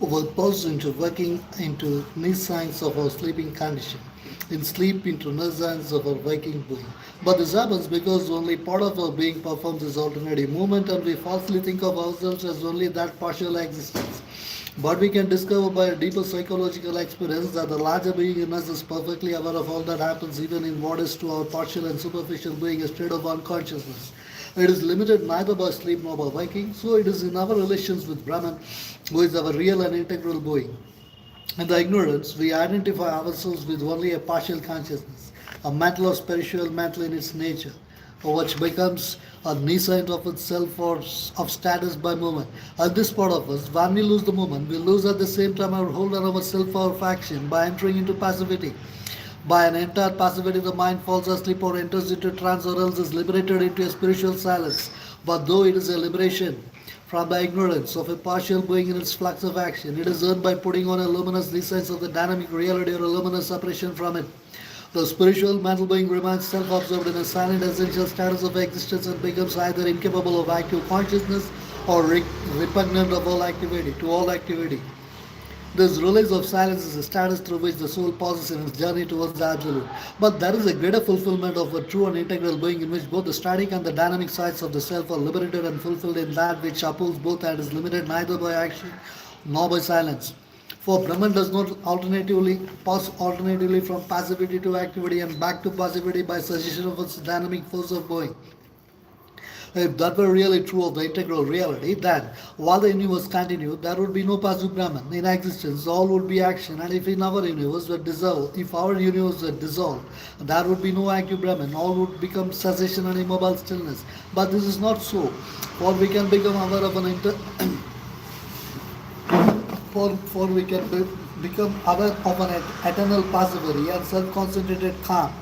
Over pulse into working into nescience of our sleeping condition, in sleep into nescience of our waking being. But this happens because only part of our being performs this alternative movement and we falsely think of ourselves as only that partial existence. But we can discover by a deeper psychological experience that the larger being in us is perfectly aware of all that happens even in what is to our partial and superficial being a state of unconsciousness. It is limited neither by sleep nor by waking, so it is in our relations with Brahman, who is our real and integral being. In the ignorance, we identify ourselves with only a partial consciousness, a mental or spiritual mental in its nature, which becomes a nescient of itself or of status by moment. At this part of us, when we lose the moment, we lose at the same time our hold on our self or faction by entering into passivity. By an entire passivity, the mind falls asleep or enters into trance or else is liberated into a spiritual silence. But though it is a liberation from the ignorance of a partial being in its flux of action, it is earned by putting on a luminous sense of the dynamic reality or a luminous separation from it. The spiritual mental being remains self-absorbed in a silent essential status of existence and becomes either incapable of active consciousness or repugnant of all activity to all activity. This release of silence is a status through which the soul passes in its journey towards the absolute. But there is a greater fulfillment of a true and integral being in which both the static and the dynamic sides of the self are liberated and fulfilled in that which upholds both and is limited neither by action nor by silence. For Brahman does not alternatively pass alternatively from passivity to activity and back to passivity by suggestion of its dynamic force of going. If that were really true of the integral reality, then while the universe continued, there would be no passive Brahman in existence. All would be action, and if in our universe were dissolved, if our universe were dissolved, there would be no active Brahman. All would become cessation and immobile stillness. But this is not so, for we can become aware of an for we can become aware of an eternal passivity and self-concentrated calm.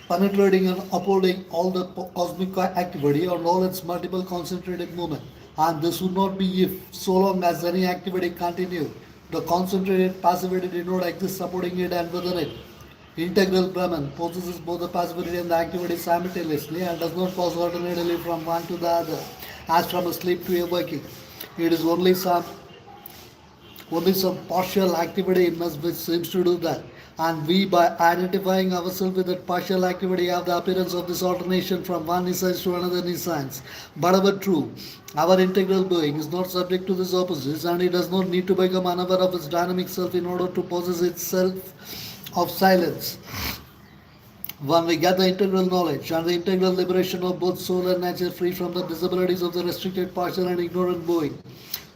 Penetrating and upholding all the cosmic activity and all its multiple concentrated movement. And this would not be if, so long as any activity continued. The concentrated passivity did not exist supporting it and within it. Integral Brahman possesses both the passivity and the activity simultaneously and does not pass alternately from one to the other, as from a sleep to a waking. It is only some partial activity in us which seems to do that. And we, by identifying ourselves with that partial activity, have the appearance of this alternation from one nescience to another nescience. But our true, our integral being is not subject to these opposites, and it does not need to become unaware of its dynamic self in order to possess itself of silence. When we get the integral knowledge and the integral liberation of both soul and nature free from the disabilities of the restricted partial and ignorant being,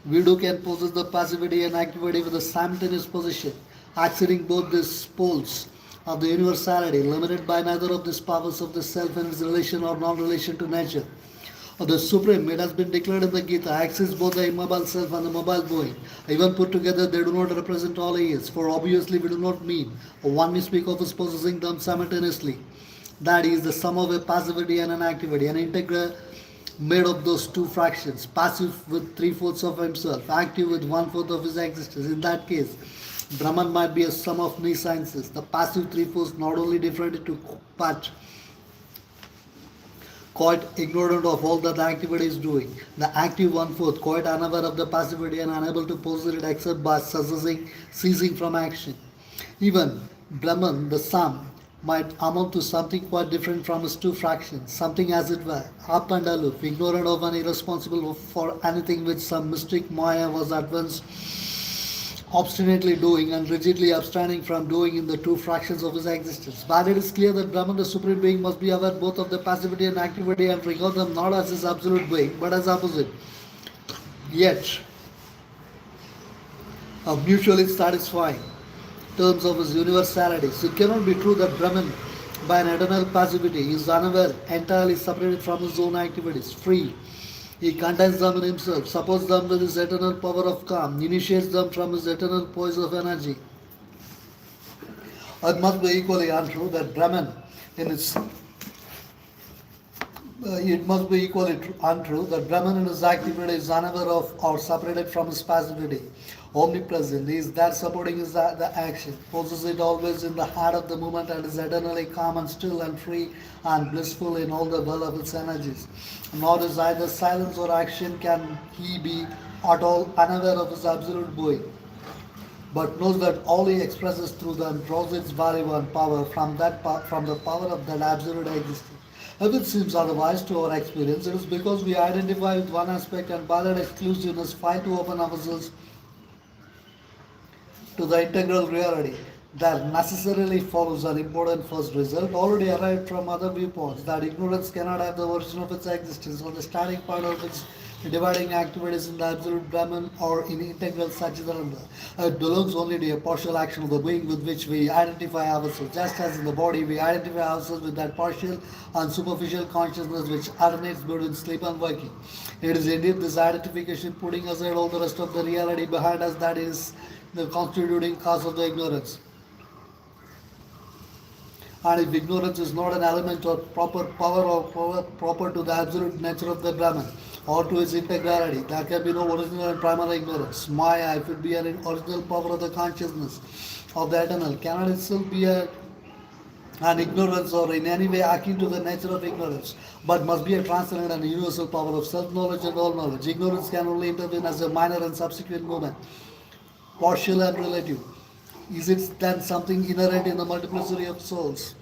we do can possess the passivity and activity with a simultaneous position, accessing both these poles of the universality, limited by neither of these powers of the self and its relation or non-relation to nature. Of the Supreme, it has been declared in the Gita, access both the immobile self and the mobile being. Even put together, they do not represent all he is, for obviously we do not mean, or one may speak of as possessing them simultaneously. That is the sum of a passivity and an activity, an integral made of those two fractions, passive with three-fourths of himself, active with one-fourth of his existence. In that case, Brahman might be a sum of nesciences, the passive three-fourths not only different to but quite ignorant of all that the activity is doing. The active one-fourth quite unaware of the passivity and unable to possess it except by ceasing from action. Even Brahman, the sum, might amount to something quite different from its two fractions, something as it were, up and aloof, ignorant of and irresponsible for anything which some mystic Maya was at once obstinately doing and rigidly abstaining from doing in the two fractions of his existence. But it is clear that Brahman, the Supreme Being, must be aware both of the passivity and activity and regard them not as his absolute being, but as opposite. Yet, of mutually satisfying terms of his universality. So it cannot be true that Brahman, by an eternal passivity, is unaware, entirely separated from his own activities, free. He contains them in himself, supports them with his eternal power of calm, initiates them from his eternal poise of energy. It must be equally untrue that Brahman, in its it must be equally untrue that Brahman in his activity is unaware of or separated from his passivity. Omnipresent, he is there supporting the action, possesses it always in the heart of the moment and is eternally calm and still and free and blissful in all the well of its energies. Nor is either silence or action can he be at all unaware of his absolute being, but knows that all he expresses through them draws its value and power from from the power of that absolute existence. If it seems otherwise to our experience, it is because we identify with one aspect and by that exclusiveness fight to open ourselves to the integral reality. There necessarily follows an important first result already arrived from other viewpoints that ignorance cannot have the origin of its existence or the starting point of its dividing activities in the absolute Brahman or in integral Satchidananda. It belongs only to a partial action of the being with which we identify ourselves. Just as in the body we identify ourselves with that partial and superficial consciousness which alternates between sleep and waking. It is indeed this identification putting aside all the rest of the reality behind us that is the constituting cause of the ignorance. And if ignorance is not an element or proper power or proper to the absolute nature of the Brahman or to its integrality, there can be no original and primary ignorance. Maya, if it be an original power of the consciousness of the eternal, cannot itself be an ignorance or in any way akin to the nature of ignorance, but must be a transcendent and universal power of self-knowledge and all knowledge. Ignorance can only intervene as a minor and subsequent movement, partial and relative. Is it then something inherent in the multiplicity of souls?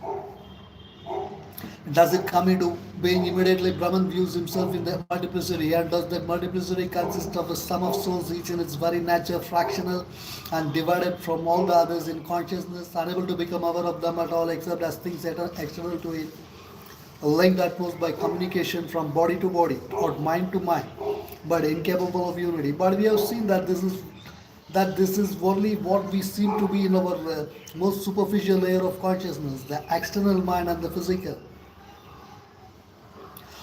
Does it come into being immediately? Brahman views himself in the multiplicity, and does that multiplicity consist of a sum of souls, each in its very nature fractional and divided from all the others in consciousness, unable to become aware of them at all except as things external to it, linked at most by communication from body to body or mind to mind, but incapable of unity. But we have seen that this is only what we seem to be in our most superficial layer of consciousness, the external mind and the physical.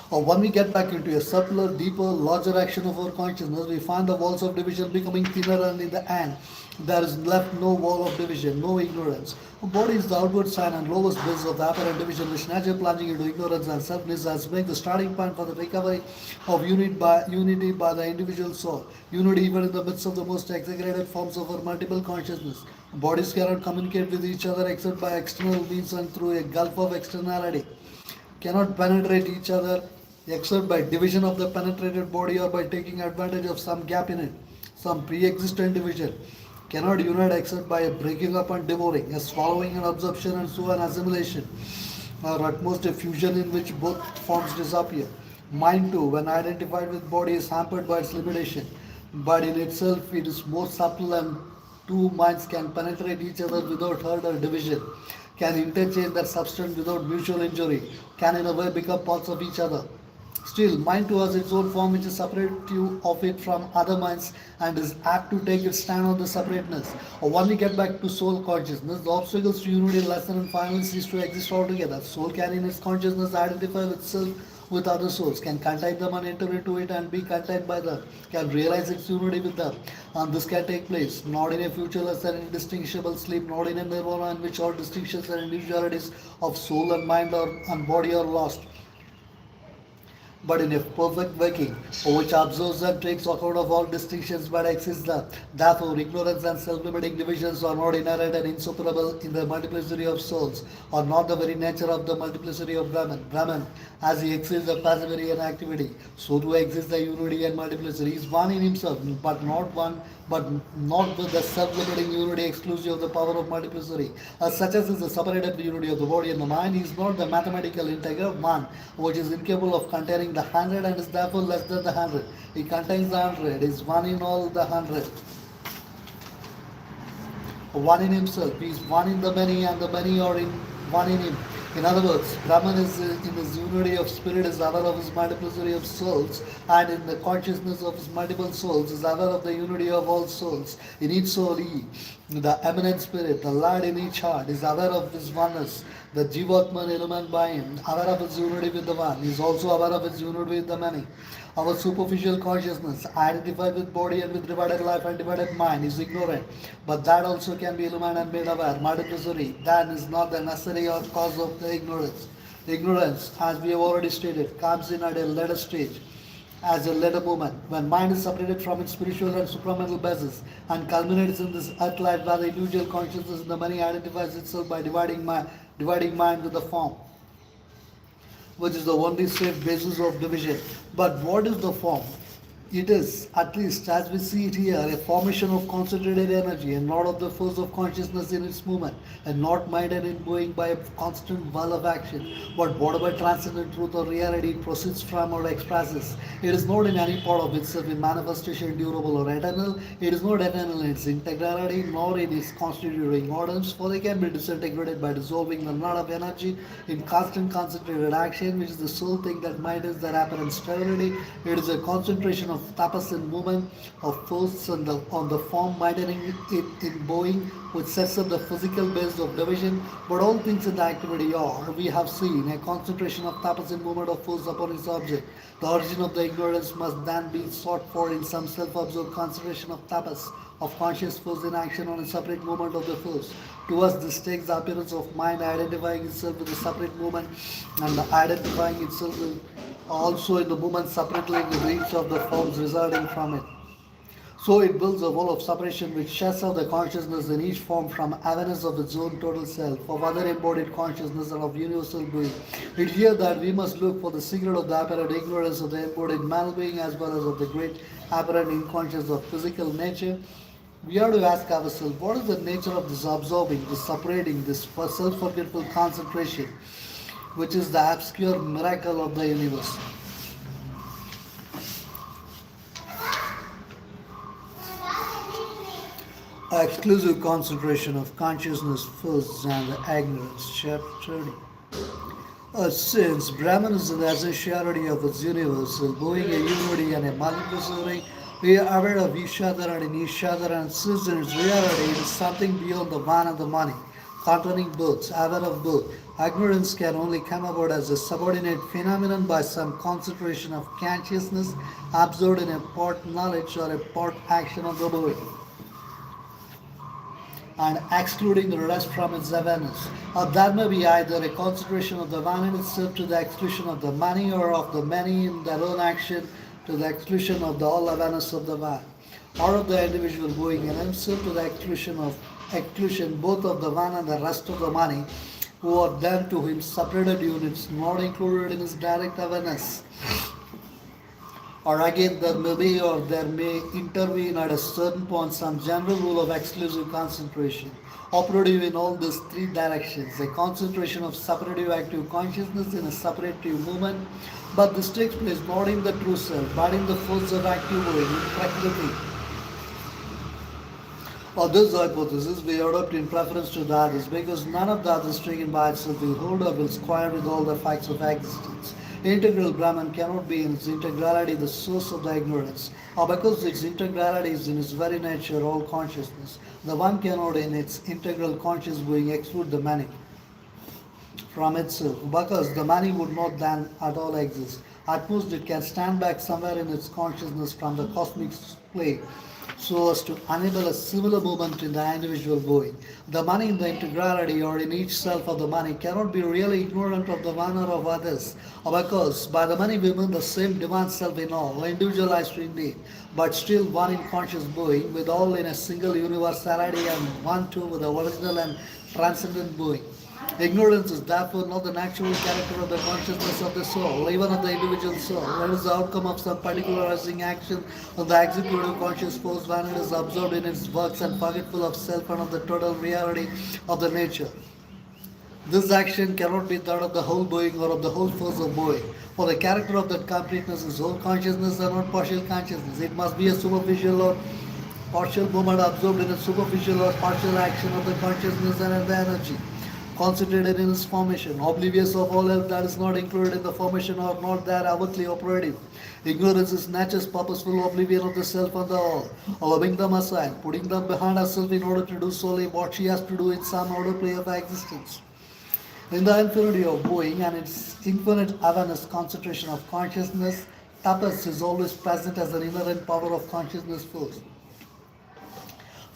Or when we get back into a subtler, deeper, larger action of our consciousness, we find the walls of division becoming thinner, and in the end, there is left no wall of division, no ignorance. A body is the outward sign and lowest base of the apparent division, which naturally plunging into ignorance and selfness has made the starting point for the recovery of unity by the individual soul. Unity even in the midst of the most exaggerated forms of our multiple consciousness. Bodies cannot communicate with each other except by external means and through a gulf of externality. Cannot penetrate each other except by division of the penetrated body or by taking advantage of some gap in it, some pre-existent division. Cannot unite except by a breaking up and devouring, a swallowing and absorption and so an assimilation, or at most a fusion in which both forms disappear. Mind too, when identified with body, is hampered by its limitation, but in itself it is more subtle and two minds can penetrate each other without hurt or division, can interchange their substance without mutual injury, can in a way become parts of each other. Still, mind too has its own form which is separative of it from other minds and is apt to take its stand on the separateness. Or when we get back to soul consciousness, the obstacles to unity lessen and finally cease to exist altogether. Soul can in its consciousness identify with self with other souls, can contact them and enter into it and be contacted by them, can realize its unity with them. And this can take place not in a futureless and indistinguishable sleep, not in a nirvana in which all distinctions and individualities of soul and mind and body are lost, but in a perfect waking, which observes and takes account of all distinctions but exists there. Therefore, ignorance and self-limiting divisions are not inherent and insuperable in the multiplicity of souls, or not the very nature of the multiplicity of Brahman. Brahman, as he exceeds the passivity and activity, so too exists the unity and multiplicity. He is one in himself, but not with the self-limiting unity exclusive of the power of multiplicity. Such as is the separated unity of the body and the mind, he is not the mathematical integer one, which is incapable of containing the 100 and is therefore less than the 100. He contains the 100, is one in all the 100. One in himself, he is one in the many and the many are in one in him. In other words, Brahman is in his unity of spirit is aware of his multiplicity of souls, and in the consciousness of his multiple souls is aware of the unity of all souls. In each soul he, the eminent spirit, the Lord in each heart, is aware of his oneness. The Jivatman element by him, aware of his unity with the one, is also aware of his unity with the many. Our superficial consciousness, identified with body and with divided life and divided mind, is ignorant, but that also can be illumined and made aware. Multiplicity, then, is not the necessary or cause of the ignorance. Ignorance, as we have already stated, comes in at a later stage as a later moment when mind is separated from its spiritual and supramental basis and culminates in this earth life where the individual consciousness in the many identifies itself by dividing mind with the form, which is the only safe basis of division. But what is the form? It is, at least as we see it here, a formation of concentrated energy and not of the force of consciousness in its movement, and not minded in going by a constant whirl of action. But whatever transcendent truth or reality it proceeds from or expresses, it is not in any part of itself in manifestation durable or eternal. It is not eternal in its integrality, nor in its constituting orders, for they can be disintegrated by dissolving the knot of energy in constant concentrated action, which is the sole thing that maintains their apparent stability. It is a concentration of tapas in movement of force on the form, maintaining it in bowing, which sets up the physical base of division. But all things in the activity are, we have seen, a concentration of tapas in movement of force upon its object. The origin of the ignorance must then be sought for in some self-absorbed concentration of tapas, of conscious force in action on a separate movement of the force. To us, this takes the appearance of mind identifying itself with a separate movement and identifying itself with also in the movement separately with each of the forms resulting from it. So it builds a wall of separation which shuts out the consciousness in each form from awareness of its own total self, of other embodied consciousness and of universal being. It is here that we must look for the secret of the apparent ignorance of the embodied mal being as well as of the great apparent unconscious of physical nature. We have to ask ourselves, what is the nature of this absorbing, this separating, this self-forgetful concentration, which is the obscure miracle of the universe? Exclusive concentration of consciousness first and the ignorance. Chapter 30. Since Brahman is the essentiality of its universal, being a unity and a multiplicity, we are aware of each other and in each other, and since in its reality it is something beyond the one and the many, containing both, aware of both. Ignorance can only come about as a subordinate phenomenon by some concentration of consciousness absorbed in a part knowledge or a part action of the body, and excluding the rest from its awareness. Or there may be either a concentration of the one in itself to the exclusion of the many, or of the many in their own action to the exclusion of the all awareness of the one, or of the individual going in himself to the exclusion both of the one and the rest of the many, who are then to him separated units not included in his direct awareness. Or again, there may be or there may intervene at a certain point some general rule of exclusive concentration, operative in all these three directions, a concentration of separative active consciousness in a separative movement, but this takes place not in the true self, but in the force of active will, in Prakriti. Or this hypothesis we adopt in preference to the others, because none of the others taken by itself will hold or will square with all the facts of existence. Integral Brahman cannot be in its integrality the source of the ignorance, or because its integrality is in its very nature all consciousness. The one cannot in its integral conscious being exclude the many from itself, because the many would not then at all exist. At most it can stand back somewhere in its consciousness from the cosmic play, so as to enable a similar movement in the individual being. The many in the integrality or in each self of the many cannot be really ignorant of the one or of others, or because by the many we mean the same divine self in all, individualized indeed, but still one in conscious being, with all in a single universality, and one too with the original and transcendent being. Ignorance is therefore not the natural character of the consciousness of the soul, even of the individual soul. It is the outcome of some particularizing action of the executive conscious force when it is absorbed in its works and forgetful of self and of the total reality of the nature. This action cannot be that of the whole being or of the whole force of being, for the character of that completeness is whole consciousness and not partial consciousness. It must be a superficial or partial movement absorbed in a superficial or partial action of the consciousness and of the energy, concentrated in its formation, oblivious of all else that is not included in the formation or not there outwardly operative. Ignorance is nature's purposeful oblivion of the self and the all, allowing them aside, putting them behind herself in order to do solely what she has to do in some order play of existence. In the infinity of being and its infinite awareness concentration of consciousness, tapas is always present as an inherent power of consciousness force.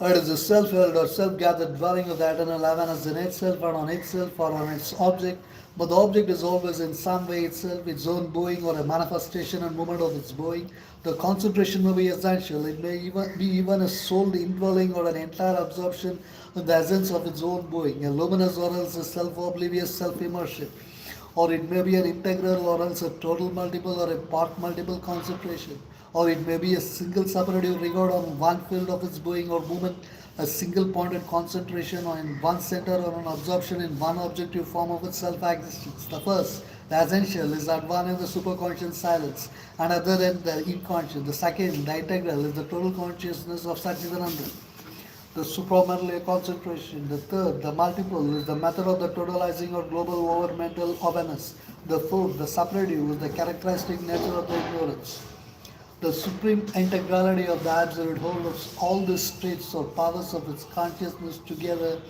It is a self-held or self-gathered dwelling of the eternal awareness in itself or on itself or on its object, But the object is always in some way itself, its own being or a manifestation and movement of its being. The concentration may be essential. It may even be even a soul indwelling or an entire absorption in the essence of its own being, a luminous or else a self-oblivious self-immersion. Or it may be an integral or else a total multiple or a part multiple concentration. Or it may be a single separative regard on one field of its being or movement, a single pointed concentration on in one center or an absorption in one objective form of its self-existence. The first, the essential, is at one end the superconscious silence, and other end the inconscious. The second, the integral, is the total consciousness of Satchidananda. The supramental concentration. The third, the multiple, is the method of the totalizing or global over mental awareness. The fourth, the separative, is the characteristic nature of the ignorance. The supreme integrality of the absolute whole of all the states or powers of its consciousness together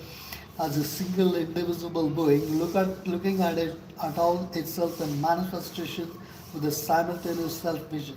as a single indivisible being, looking at it at all itself in manifestation with a simultaneous self-vision.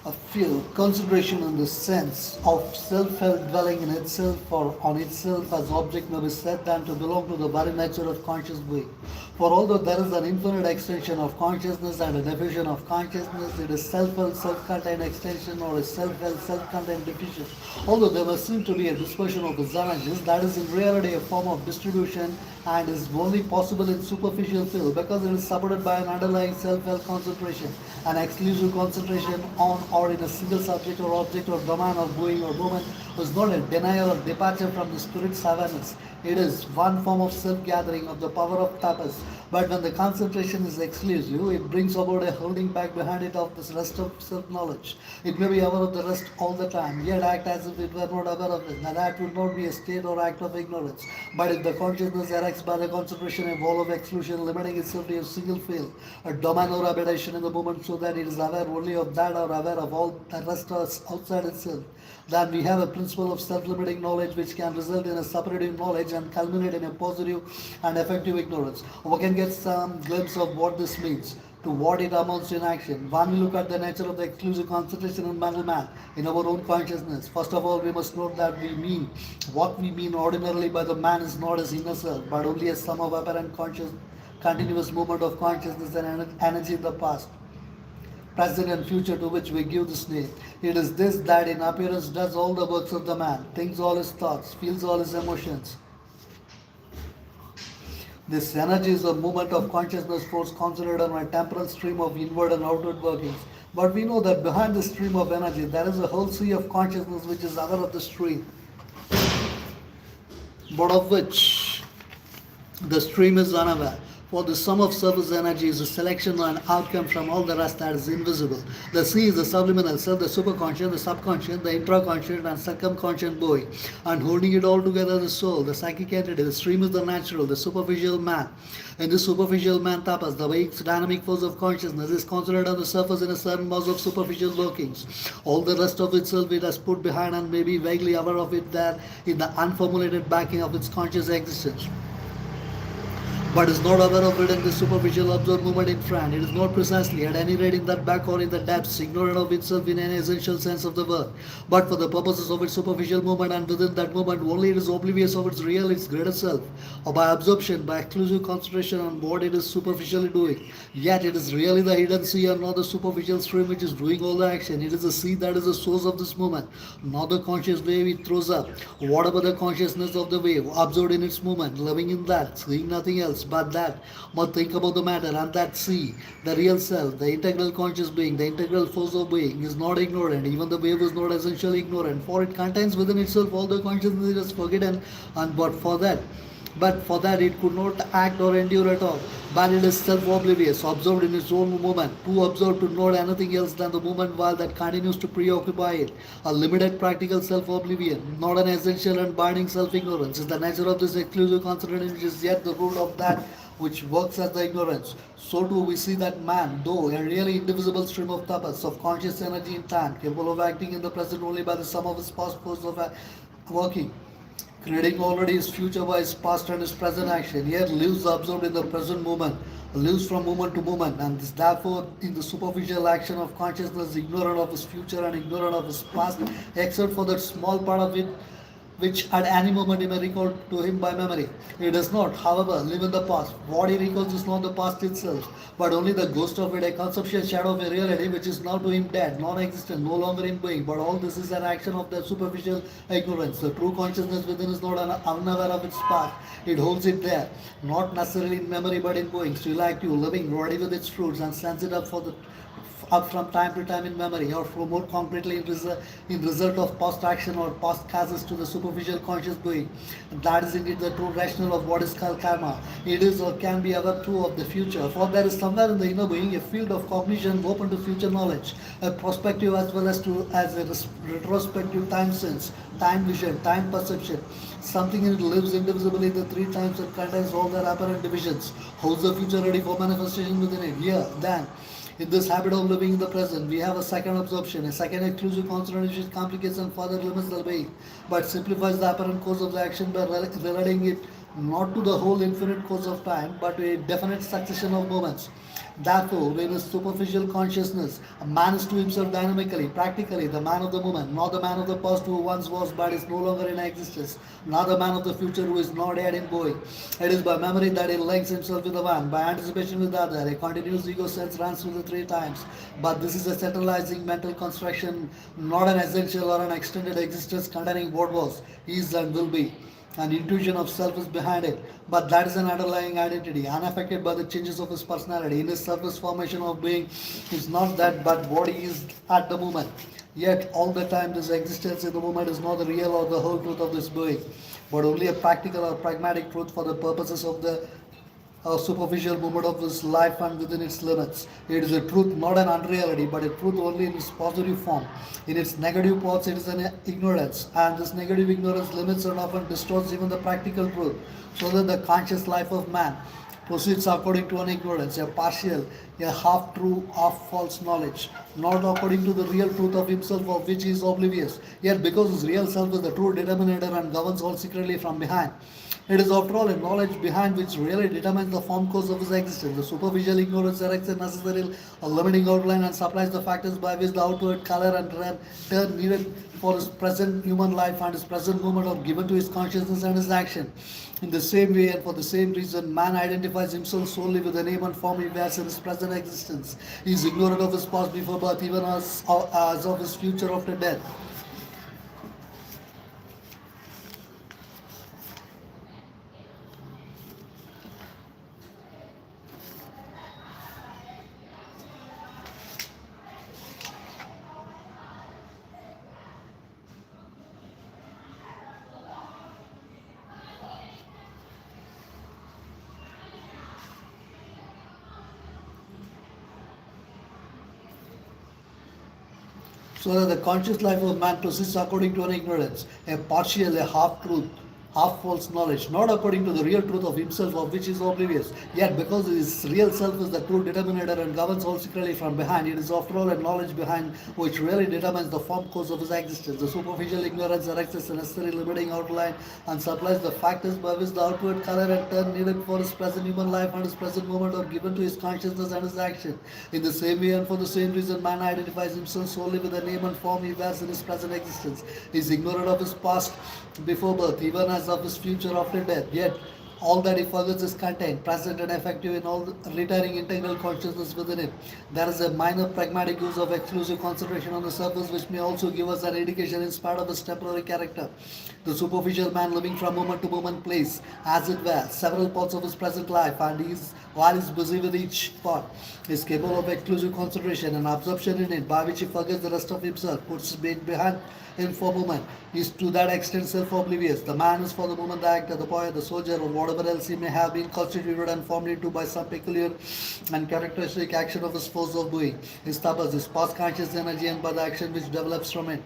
A few consideration on the sense of self-help dwelling in itself or on itself as object may be said then to belong to the very nature of conscious being. For although there is an infinite extension of consciousness and a diffusion of consciousness, it is self-help, self-contained extension or a self-help, self-contained diffusion. Although there must seem to be a dispersion of its energies, that is in reality a form of distribution and is only possible in superficial field because it is supported by an underlying self-help concentration, an exclusive concentration on or in a single subject or object or domain of being or movement is not a denial or departure from the spirit's awareness. It is one form of self-gathering of the power of tapas. But when the concentration is exclusive, it brings about a holding back behind it of this rest of self-knowledge. It may be aware of the rest all the time, yet act as if it were not aware of it. And that would not be a state or act of ignorance. But if the consciousness erects by the concentration a wall of exclusion, limiting itself to a single field, a domain or habitation in the moment so that it is aware only of that or aware of all the rest outside itself, then we have a principle of self-limiting knowledge which can result in a separative knowledge and culminate in a positive and effective ignorance. We can get some glimpse of what this means, to what it amounts to in action. When we look at the nature of the exclusive concentration in mental man, in our own consciousness, first of all we must note that what we mean ordinarily by the man is not his inner self, but only a sum of apparent continuous movement of consciousness and energy in the past, present and future to which we give this name. It is this that in appearance does all the works of the man, thinks all his thoughts, feels all his emotions. This energy is a movement of consciousness force considered on a temporal stream of inward and outward workings. But we know that behind the stream of energy there is a whole sea of consciousness which is aware of the stream, but of which the stream is unaware. For the sum of surface energy is a selection and outcome from all the rest that is invisible. The sea is the subliminal self, the superconscious, the subconscious, the intraconscious and circumconscious being. And holding it all together the soul, the psychic entity. The stream is the natural, the superficial man. In this superficial man tapas, the weak dynamic force of consciousness is considered on the surface in a certain mass of superficial workings. All the rest of itself it has put behind and may be vaguely aware of it there in the unformulated backing of its conscious existence, but is not aware of it in the superficial observed movement in front. It is not precisely, at any rate in that back or in the depths, ignorant of itself in any essential sense of the word. But for the purposes of its superficial movement and within that movement, only it is oblivious of its real, its greater self, or by absorption, by exclusive concentration on what it is superficially doing. Yet it is really the hidden sea and not the superficial stream which is doing all the action. It is the sea that is the source of this movement, not the conscious wave it throws up. Whatever the consciousness of the wave, absorbed in its movement, living in that, seeing nothing else but that, must think about the matter and that sea, the real self, the integral conscious being, the integral force of being is not ignorant. Even the wave is not essentially ignorant, for it contains within itself all the consciousness it has forgotten, and but for that it could not act or endure at all. But it is self-oblivious, absorbed in its own movement, too absorbed to note anything else than the movement while that continues to preoccupy it. A limited practical self-oblivion, not an essential and binding self-ignorance, is the nature of this exclusive concentration which is yet the root of that which works as the ignorance. So too we see that man, though a really indivisible stream of tapas, of conscious energy in time, capable of acting in the present only by the sum of his past force of working, creating already his future by his past and his present action, yet lives absorbed in the present moment, lives from moment to moment, and is therefore in the superficial action of consciousness, ignorant of his future and ignorant of his past, except for that small part of it which at any moment he may recall to him by memory. He does not, however, live in the past. What he recalls is not the past itself, but only the ghost of it, a conceptual shadow of a reality which is now to him dead, non-existent, no longer in being. But all this is an action of that superficial ignorance. The true consciousness within is not unaware of its past. It holds it there, not necessarily in memory but in being, still active, living, ready with its fruits, and sends it up for the up from time to time in memory, or for more concretely in result of past action or past causes to the superficial conscious doing. And that is indeed the true rationale of what is called karma. It is or can be ever true of the future, for there is somewhere in the inner being a field of cognition open to future knowledge, a prospective as well as a retrospective time sense, time vision, time perception. Something in it lives indivisibly in the three times and contains all their apparent divisions. How is the future ready for manifestation within it? Here, then. In this habit of living in the present, we have a second absorption, a second exclusive concentration which complicates and further limits the being, but simplifies the apparent course of the action by relating it not to the whole infinite course of time, but to a definite succession of moments. Therefore, when a superficial consciousness, a man is to himself dynamically, practically, the man of the moment, not the man of the past who once was but is no longer in existence, not the man of the future who is not yet in going. It is by memory that he links himself with the one, by anticipation with the other. A continuous ego sense runs through the three times. But this is a centralizing mental construction, not an essential or an extended existence containing what was, is, and will be. An intuition of self is behind it, but that is an underlying identity, unaffected by the changes of his personality. In his surface formation of being is not that but what he is at the moment. Yet all the time this existence in the moment is not the real or the whole truth of this being, but only a practical or pragmatic truth for the purposes of the superficial movement of this life and within its limits. It is a truth, not an unreality, but a truth only in its positive form. In its negative parts, it is an ignorance, and this negative ignorance limits and often distorts even the practical truth, so that the conscious life of man proceeds according to an ignorance, a partial, a half true, half false knowledge, not according to the real truth of himself of which he is oblivious. Yet, because his real self is the true determinator and governs all secretly from behind, it is after all a knowledge behind which really determines the form course of his existence. The superficial ignorance erects a necessary limiting outline and supplies the factors by which the outward color and turn needed for his present human life and his present moment are given to his consciousness and his action. In the same way and for the same reason, man identifies himself solely with the name and form he wears in his present existence. He is ignorant of his past before birth, even as of his future after death. So that the conscious life of man proceeds according to an ignorance, a partial, a half truth, half false knowledge, not according to the real truth of himself of which he is oblivious. Yet because his real self is the true determinator and governs all secretly from behind, it is after all a knowledge behind which really determines the form course of his existence. The superficial ignorance erects a necessary limiting outline and supplies the factors by which the outward color and turn needed for his present human life and his present moment are given to his consciousness and his action. In the same way and for the same reason, man identifies himself solely with the name and form he wears in his present existence. He is ignorant of his past before birth, even as of his future after death. Yet all that he forgets is contained, present and effective in all returning integral consciousness within it. There is a minor pragmatic use of exclusive concentration on the surface which may also give us an indication in spite of his temporary character. The superficial man living from moment to moment plays, as it were, several parts of his present life, and while he is busy with each part, is capable of exclusive concentration and absorption in it, by which he forgets the rest of himself, puts his being behind him for moment, is to that extent self-oblivious. The man is for the moment the actor, the poet, the soldier, or whatever else he may have been constituted and formed into by some peculiar and characteristic action of his force of doing, his tapas, his past conscious energy, and by the action which develops from it.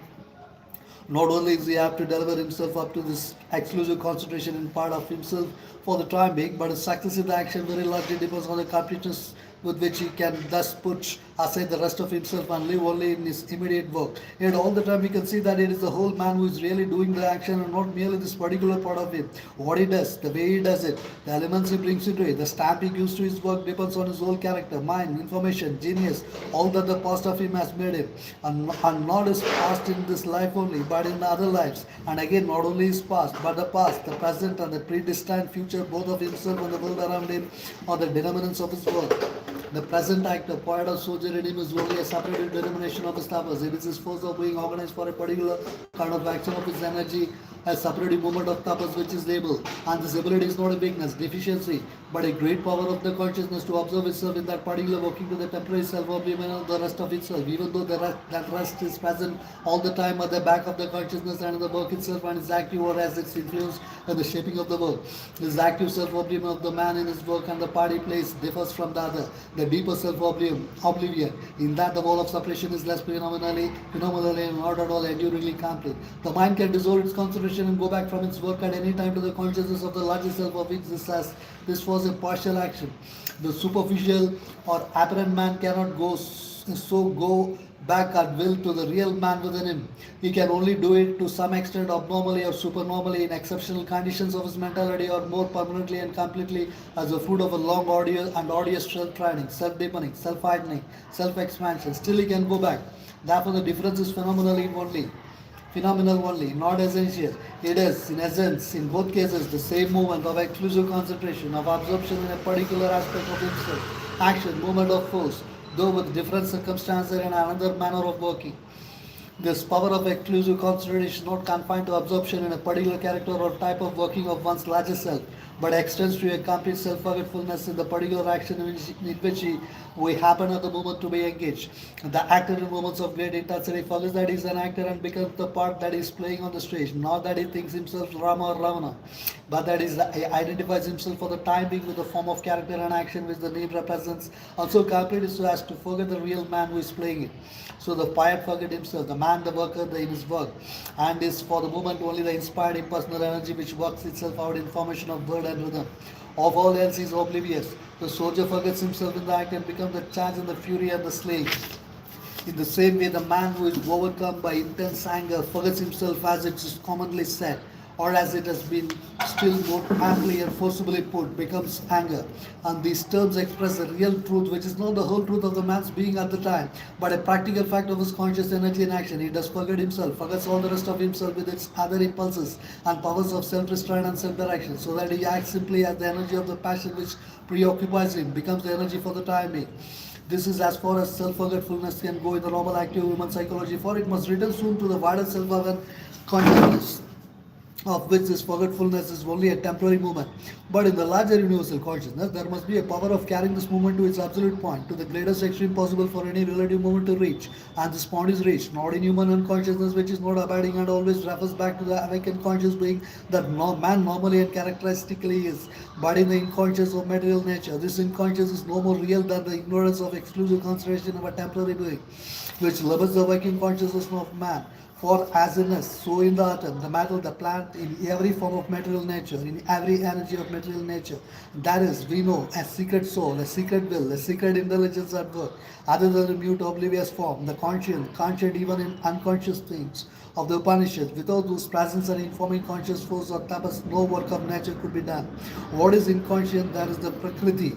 Not only is he apt to deliver himself up to this exclusive concentration in part of himself for the time being, but his success in the action very largely depends on the completeness with which he can thus put aside the rest of himself and live only in his immediate work. Yet all the time we can see that it is the whole man who is really doing the action and not merely this particular part of him. What he does, the way he does it, the elements he brings into it, the stamp he gives to his work depends on his whole character, mind, information, genius, all that the past of him has made him. And not his past in this life only, but in other lives. And again, not only his past, but the past, the present, and the predestined future, both of himself and the world around him, are the denominants of his work. The present act, the poet or soldier in him is only a separate denomination of his tapas. It is his force of being organized for a particular kind of action of his energy, a separate movement of tapas which is labeled. And this ability is not a weakness, deficiency, but a great power of the consciousness to observe itself in that particular working to the temporary self-oblivion of the rest of itself, even though that rest is present all the time at the back of the consciousness and in the work itself and is active or has its influence in the shaping of the work. This active self-oblivion of the man in his work and the part he plays differs from the other, the deeper self-oblivion. In that the wall of separation is less phenomenally and not at all enduringly complete. The mind can dissolve its concentration and go back from its work at any time to the consciousness of the larger self of which this was a partial action. The superficial or apparent man cannot go back at will to the real man within him. He can only do it to some extent abnormally or supernormally in exceptional conditions of his mentality or more permanently and completely as a fruit of a long arduous self-training, self-deepening, self-widening, self-expansion. Still he can go back. Therefore the difference is phenomenal only, not essential. It is, in essence, in both cases, the same movement of exclusive concentration, of absorption in a particular aspect of himself, action, movement of force, though with different circumstances and another manner of working. This power of exclusive concentration is not confined to absorption in a particular character or type of working of one's larger self, but extends to a complete self-forgetfulness in the particular action in which we happen at the moment to be engaged. The actor in moments of great intensity forgets that he is an actor and becomes the part that he is playing on the stage, not that he thinks himself Rama or Ravana, but that he identifies himself for the time being with the form of character and action which the name represents, also completely so as to forget the real man who is playing it. So the poet forget himself, the man, the worker, in his work, and is for the moment only the inspired impersonal energy which works itself out in formation of word and rhythm. Of all else he is oblivious. The soldier forgets himself in the act and becomes the charge and the fury and the slave. In the same way, the man who is overcome by intense anger forgets himself, as it is commonly said, or as it has been still more amply and forcibly put, becomes anger. And these terms express the real truth, which is not the whole truth of the man's being at the time, but a practical fact of his conscious energy in action. He does forget himself, forgets all the rest of himself with its other impulses and powers of self-restraint and self-direction, so that he acts simply as the energy of the passion which preoccupies him, becomes the energy for the time being. This is as far as self-forgetfulness can go in the normal active human psychology, for it must return soon to the wider self-aware consciousness, of which this forgetfulness is only a temporary moment. But in the larger universal consciousness, there must be a power of carrying this movement to its absolute point, to the greatest extreme possible for any relative moment to reach. And this point is reached, not in human unconsciousness, which is not abiding and always refers back to the awakened conscious being that man normally and characteristically is, but in the unconscious of material nature. This unconscious is no more real than the ignorance of exclusive concentration of a temporary being, which limits the waking consciousness of man. For as in us, so in the atom, the metal, the plant, in every form of material nature, in every energy of material nature, that is, we know, a secret soul, a secret will, a secret intelligence at work, other than the mute oblivious form, the conscient even in unconscious things of the Upanishads, without whose presence and informing conscious force or tapas, no work of nature could be done. What is inconscient? That is the Prakriti.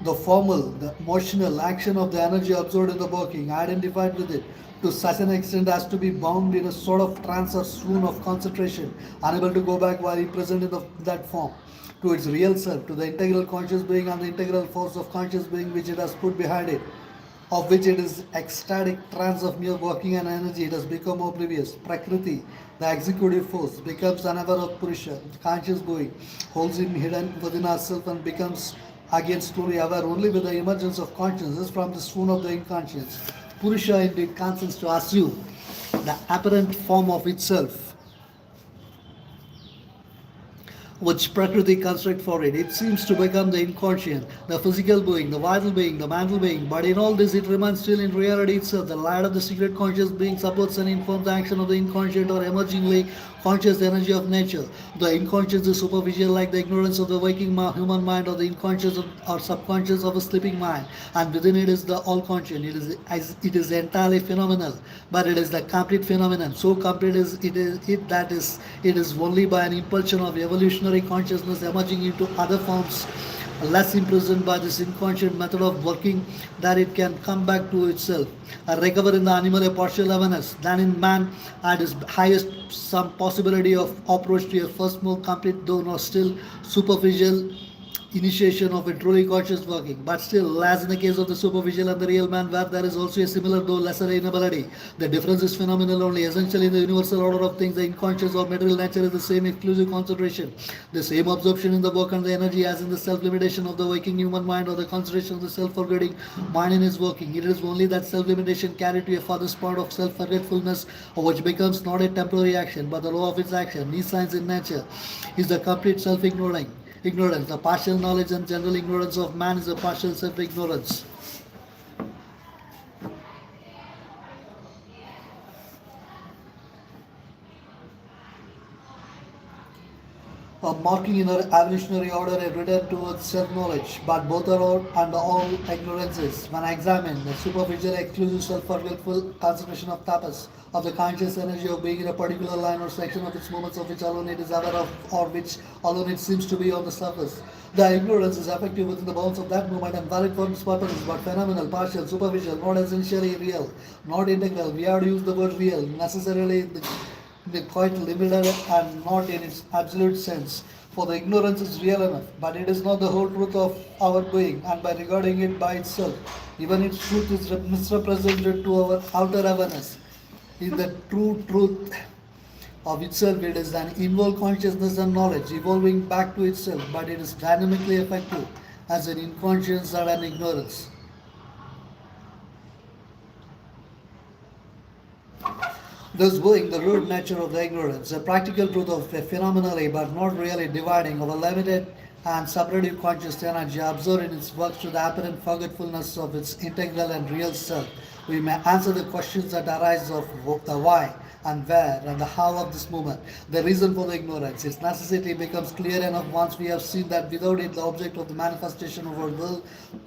The formal, the emotional action of the energy absorbed in the working, identified with it to such an extent as to be bound in a sort of trance or swoon of concentration, unable to go back while present in that form, to its real self, to the integral conscious being and the integral force of conscious being which it has put behind it, of which it is ecstatic trance of mere working and energy. It has become oblivious. Prakriti, the executive force, becomes unaware of Purusha, the conscious being, holds him hidden within ourselves and becomes again slowly aware only with the emergence of consciousness from the swoon of the inconscious. Purusha indeed consents to assume the apparent form of itself which Prakriti construct for it. It seems to become the inconscient, the physical being, the vital being, the mental being. But in all this, it remains still in reality itself. The light of the secret conscious being supports and informs the action of the inconscient or emergingly conscious energy of nature. The inconscious is superficial, like the ignorance of the waking human mind, or the unconscious or subconscious of a sleeping mind. And within it is the all conscious. It is entirely phenomenal, but it is the complete phenomenon. So complete is it that is it is only by an impulsion of evolutionary consciousness emerging into other forms less imprisoned by this inconscient method of working that it can come back to itself and recover in the animal a partial awareness, than in man at his highest some possibility of approach to a first more complete though not still superficial initiation of a truly conscious working. But still, as in the case of the superficial and the real man, where there is also a similar though lesser inability, the difference is phenomenal only. Essentially, in the universal order of things, the unconscious or material nature is the same exclusive concentration, the same absorption in the work and the energy as in the self-limitation of the waking human mind or the concentration of the self-forgetting mind in its working. It is only that self-limitation carried to a furthest point of self-forgetfulness, which becomes not a temporary action, but the law of its action. These signs in nature is the complete self-ignoring. Ignorance, the partial knowledge and general ignorance of man is a partial self-ignorance. Marking in our evolutionary order a return towards self-knowledge, but both are all and all ignorances. When examined, the superficial, exclusive, self-forgetful concentration of tapas, of the conscious energy of being in a particular line or section of its movements of which alone it is aware of, or which alone it seems to be on the surface. The ignorance is effective within the bounds of that movement and valid for its purposes, but phenomenal, partial, superficial, not essentially real, not integral. We have to use the word real, necessarily the quite limited and not in its absolute sense. For the ignorance is real enough, but it is not the whole truth of our being, and by regarding it by itself, even its truth is misrepresented to our outer awareness. In the true truth of itself, it is an involved consciousness and knowledge evolving back to itself, but it is dynamically effective as an inconscience and an ignorance. Thus being the root nature of the ignorance, the practical truth of a phenomenally but not really dividing of a limited and separative conscious energy observed in its works to the apparent forgetfulness of its integral and real self. We may answer the questions that arise of the why and where and the how of this movement, the reason for the ignorance. Its necessity becomes clear enough once we have seen that without it the object of the manifestation of our will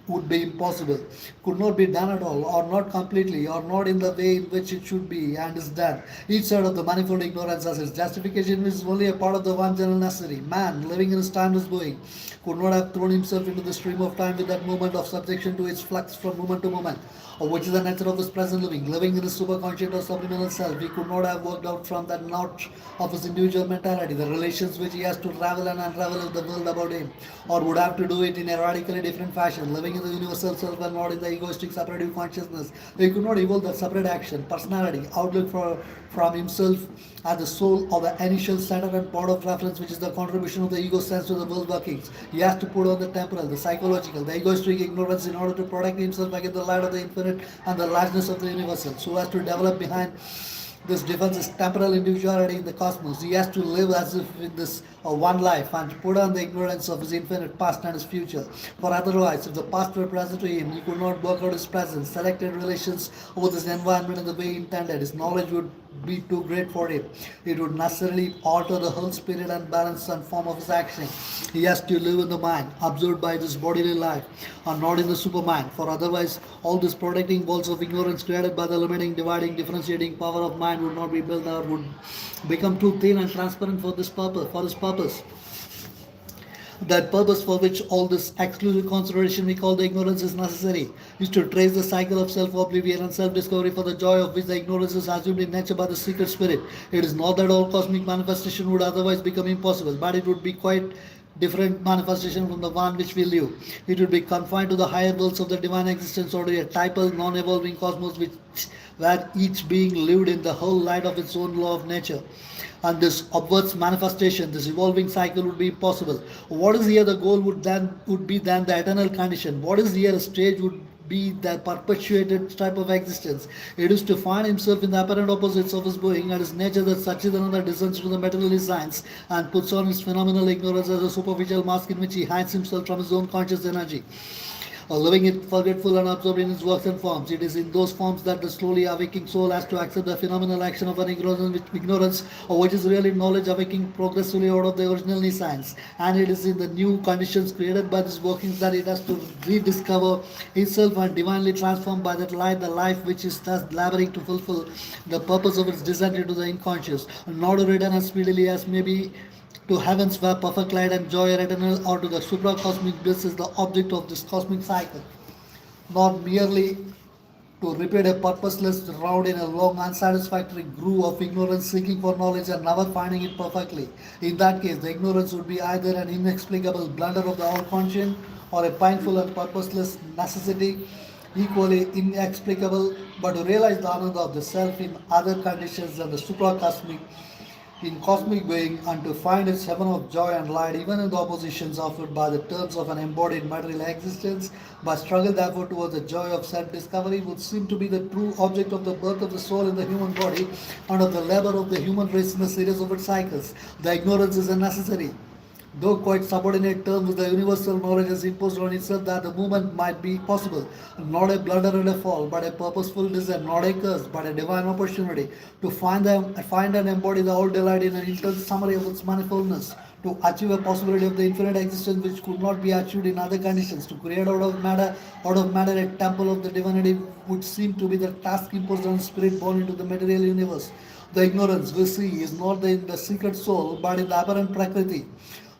would be impossible, could not be done at all, or not completely, or not in the way in which it should be and is done. Each side of the manifold ignorance has its justification, which is only a part of the one general necessity. Man, living in his timeless being, could not have thrown himself into the stream of time with that moment of subjection to its flux from moment to moment, or which is the nature of his present living in his superconscious or subliminal self. He could not have worked out from that notch of his individual mentality the relations which he has to travel and unravel with the world about him, or would have to do it in a radically different fashion, living in the universal self and not in the egoistic separative consciousness. He could not evolve that separate action, personality, outlook from himself as the soul or the initial center and point of reference, which is the contribution of the ego sense to the world workings. He has to put on the temporal, the psychological, the egoistic ignorance in order to protect himself against the light of the infinite and the largeness of the universal, so as to develop behind this defense is temporal individuality in the cosmos. He has to live as if in this one life and put on the ignorance of his infinite past and his future. For otherwise, if the past were present to him, he could not work out his present, selected relations with his environment in the way he intended. His knowledge would be too great for him. It would necessarily alter the whole spirit and balance and form of his action. He has to live in the mind, absorbed by this bodily life, and not in the supermind. For otherwise, all these protecting walls of ignorance created by the limiting, dividing, differentiating power of mind would not be built or would become too thin and transparent for this purpose. That purpose for which all this exclusive consideration we call the ignorance is necessary is to trace the cycle of self-oblivion and self-discovery, for the joy of which the ignorance is assumed in nature by the secret spirit. It is not that all cosmic manifestation would otherwise become impossible, but it would be quite different manifestation from the one which we live. It would be confined to the higher worlds of the divine existence, or to a typal, non-evolving cosmos where each being lived in the whole light of its own law of nature. And this upwards manifestation, this evolving cycle would be impossible. What is here the goal would be then the eternal condition. What is here a stage would be that perpetuated type of existence. It is to find himself in the apparent opposites of his being and his nature that Sachidananda descends to the materialist science and puts on his phenomenal ignorance as a superficial mask in which he hides himself from his own conscious energy or living it forgetful and absorbed in its works and forms. It is in those forms that the slowly awaking soul has to accept the phenomenal action of an ignorance of which is really knowledge awaking progressively out of the original science. And it is in the new conditions created by these workings that it has to rediscover itself and divinely transformed by that light, the life which is thus laboring to fulfill the purpose of its descent into the unconscious, not to return as speedily as may be to heavens where perfect light and joy are eternal, or to the supracosmic bliss is the object of this cosmic cycle, not merely to repeat a purposeless round in a long unsatisfactory groove of ignorance seeking for knowledge and never finding it perfectly. In that case, the ignorance would be either an inexplicable blunder of the all-conscient or a painful and purposeless necessity, equally inexplicable, but to realize the ananda of the self in other conditions than the supracosmic in cosmic being and to find its heaven of joy and light even in the oppositions offered by the terms of an embodied material existence, but struggle therefore towards the joy of self-discovery would seem to be the true object of the birth of the soul in the human body and of the labor of the human race in the series of its cycles. The ignorance is a necessary, though quite subordinate term with the universal knowledge has imposed on itself that the movement might be possible, not a blunder and a fall, but a purposeful descent, not a curse, but a divine opportunity to find and embody the whole delight in an intense summary of its manifoldness, to achieve a possibility of the infinite existence which could not be achieved in other conditions, to create out of matter a temple of the divinity would seem to be the task imposed on spirit born into the material universe. The ignorance we see is not in the secret soul, but in the apparent prakriti.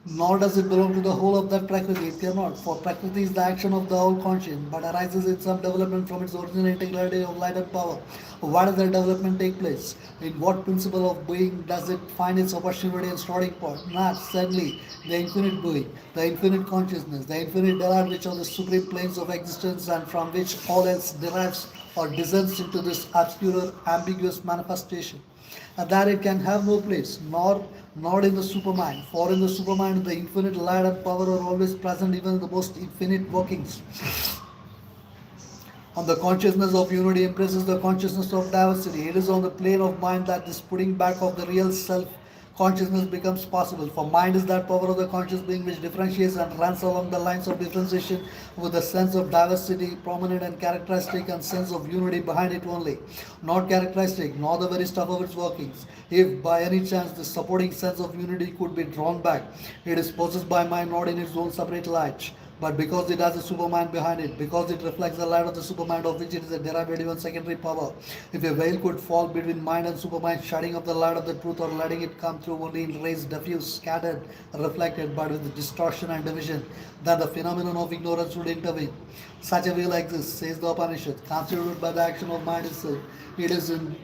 Nor does it belong to the whole of that Prakriti. It cannot, for Prakriti is the action of the whole conscience, but arises in some development from its original integrity of light and power. Why does that development take place? In what principle of being does it find its opportunity and starting point? Not certainly the infinite being, the infinite consciousness, the infinite delight which are the supreme planes of existence and from which all else derives or descends into this obscure, ambiguous manifestation. And that it can have no place, nor not in the supermind. For in the supermind, the infinite light and power are always present, even in the most infinite workings. On the consciousness of unity impresses the consciousness of diversity. It is on the plane of mind that this putting back of the real self consciousness becomes possible. For mind is that power of the conscious being which differentiates and runs along the lines of differentiation with a sense of diversity, prominent and characteristic, and sense of unity behind it only. Not characteristic, nor the very stuff of its workings. If by any chance the supporting sense of unity could be drawn back, it is possessed by mind not in its own separate light, but because it has a supermind behind it, because it reflects the light of the supermind of which it is a derivative and secondary power. If a veil could fall between mind and supermind, shutting up the light of the truth or letting it come through only in rays diffuse, scattered, reflected, but with distortion and division, then the phenomenon of ignorance would intervene. Such a veil exists, says the Upanishad, constituted by the action of mind itself. It is in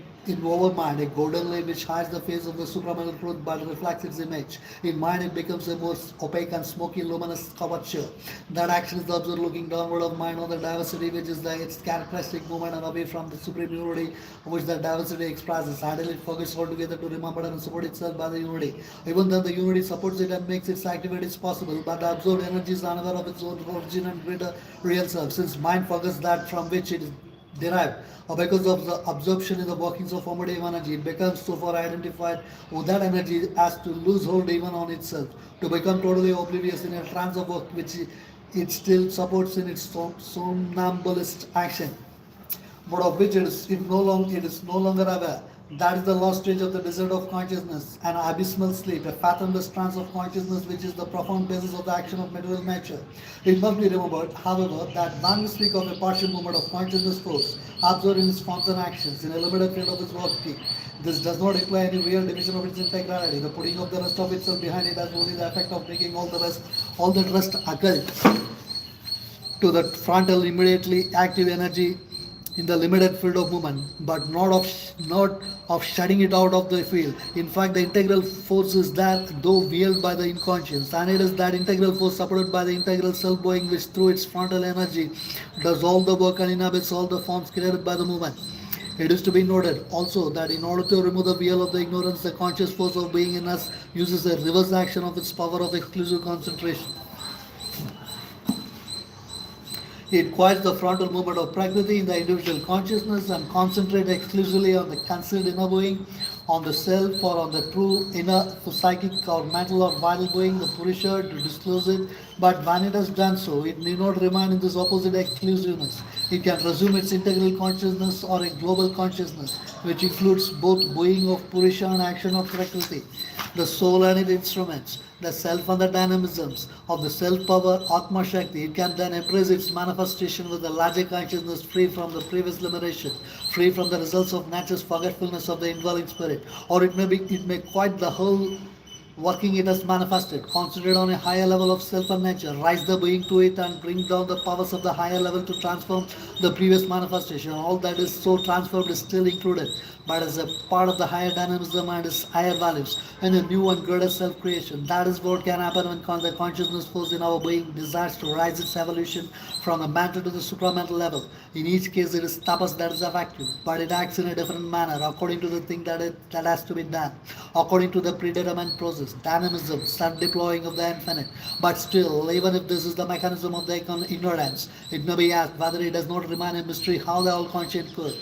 over mind, a golden light which hides the face of the supramental truth but reflects its image. In mind, it becomes a more opaque and smoky, luminous coverture. That action is the observer looking downward of mind on the diversity which is its characteristic movement and away from the supreme unity which that diversity expresses. Ideally, it forgets altogether to remember and support itself by the unity. Even then, the unity supports it and makes its activities possible, but the absorbed energy is unaware of its own origin and greater real self, since mind forgets that from which it is derived, or because of the absorption in the workings of formative energy, it becomes so far identified with that energy as to lose hold even on itself, to become totally oblivious in a trance of work which it still supports in its somnambulist action, but of which it is no longer aware. That is the last stage of the desert of consciousness, an abysmal sleep, a fathomless trance of consciousness which is the profound basis of the action of material nature. It must be remembered, however, that when we speak of a partial movement of consciousness force, absorbed in its forms and actions, in a limited field of its working, this does not imply any real division of its integrality. The putting of the rest of itself behind it has only the effect of making all the rest occult to the frontal immediately active energy in the limited field of movement, but not of shutting it out of the field. In fact, the integral force is there, though veiled by the inconscious, and it is that integral force supported by the integral self-being which through its frontal energy does all the work and inhabits all the forms created by the movement. It is to be noted also that in order to remove the veil of the ignorance, the conscious force of being in us uses a reverse action of its power of exclusive concentration. It quiets the frontal movement of Prakriti in the individual consciousness and concentrates exclusively on the concealed inner being, on the self or on the true inner psychic or mental or vital being, the Purusha, to disclose it. But when it has done so, it need not remain in this opposite exclusiveness. It can resume its integral consciousness or a global consciousness, which includes both being of Purusha and action of Prakriti, the soul and its instruments, the self and the dynamisms of the self power, Atma Shakti. It can then embrace its manifestation with a larger consciousness free from the previous limitation, free from the results of nature's forgetfulness of the indwelling spirit. Or it may quite the whole working it has manifested, concentrate on a higher level of self and nature, rise the being to it and bring down the powers of the higher level to transform the previous manifestation. All that is so transformed is still included, but as a part of the higher dynamism and its higher values in a new and greater self creation. That is what can happen when the consciousness force in our being desires to rise its evolution from the mental to the supramental level. In each case, it is tapas that is effective, but it acts in a different manner according to the thing that has to be done, according to the predetermined process, dynamism, self-deploying of the infinite. But still, even if this is the mechanism of the ignorance, it may be asked whether it does not remain a mystery how the all conscious could,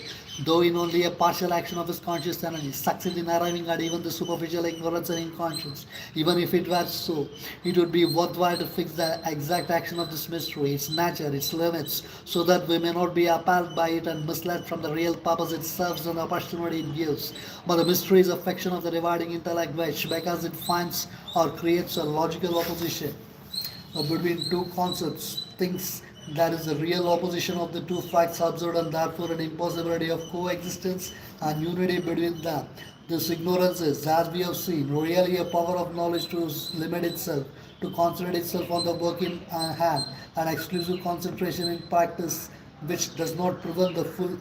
though in only a partial action of his conscious energy, succeed in arriving at even the superficial ignorance and inconscience. Even if it were so, it would be worthwhile to fix the exact action of this mystery, its nature, its limits, so that we may not be appalled by it and misled from the real purpose it serves and the opportunity it gives. But the mystery is a fiction of the dividing intellect which, because it finds or creates a logical opposition between two concepts, thinks that is the real opposition of the two facts observed and therefore an impossibility of coexistence and unity between them. This ignorance is, as we have seen, really a power of knowledge to limit itself, to concentrate itself on the work in hand, an exclusive concentration in practice which does not prevent the full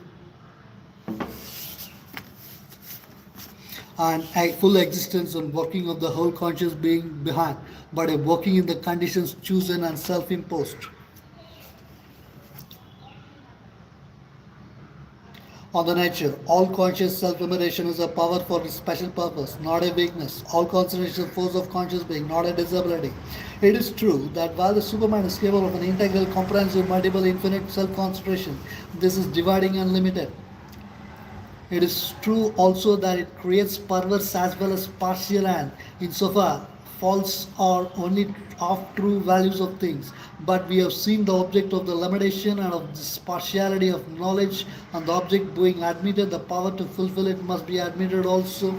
existence and working of the whole conscious being behind, but a working in the conditions chosen and self-imposed. On the nature, all conscious self-limitation is a power for a special purpose, not a weakness. All concentration is a force of conscious being, not a disability. It is true that while the supermind is capable of an integral, comprehensive, multiple, infinite self-concentration, this is dividing and limited. It is true also that it creates perverse as well as partial and, insofar, false or only half true values of things. But we have seen the object of the limitation and of this partiality of knowledge, and the object being admitted, the power to fulfill it must be admitted also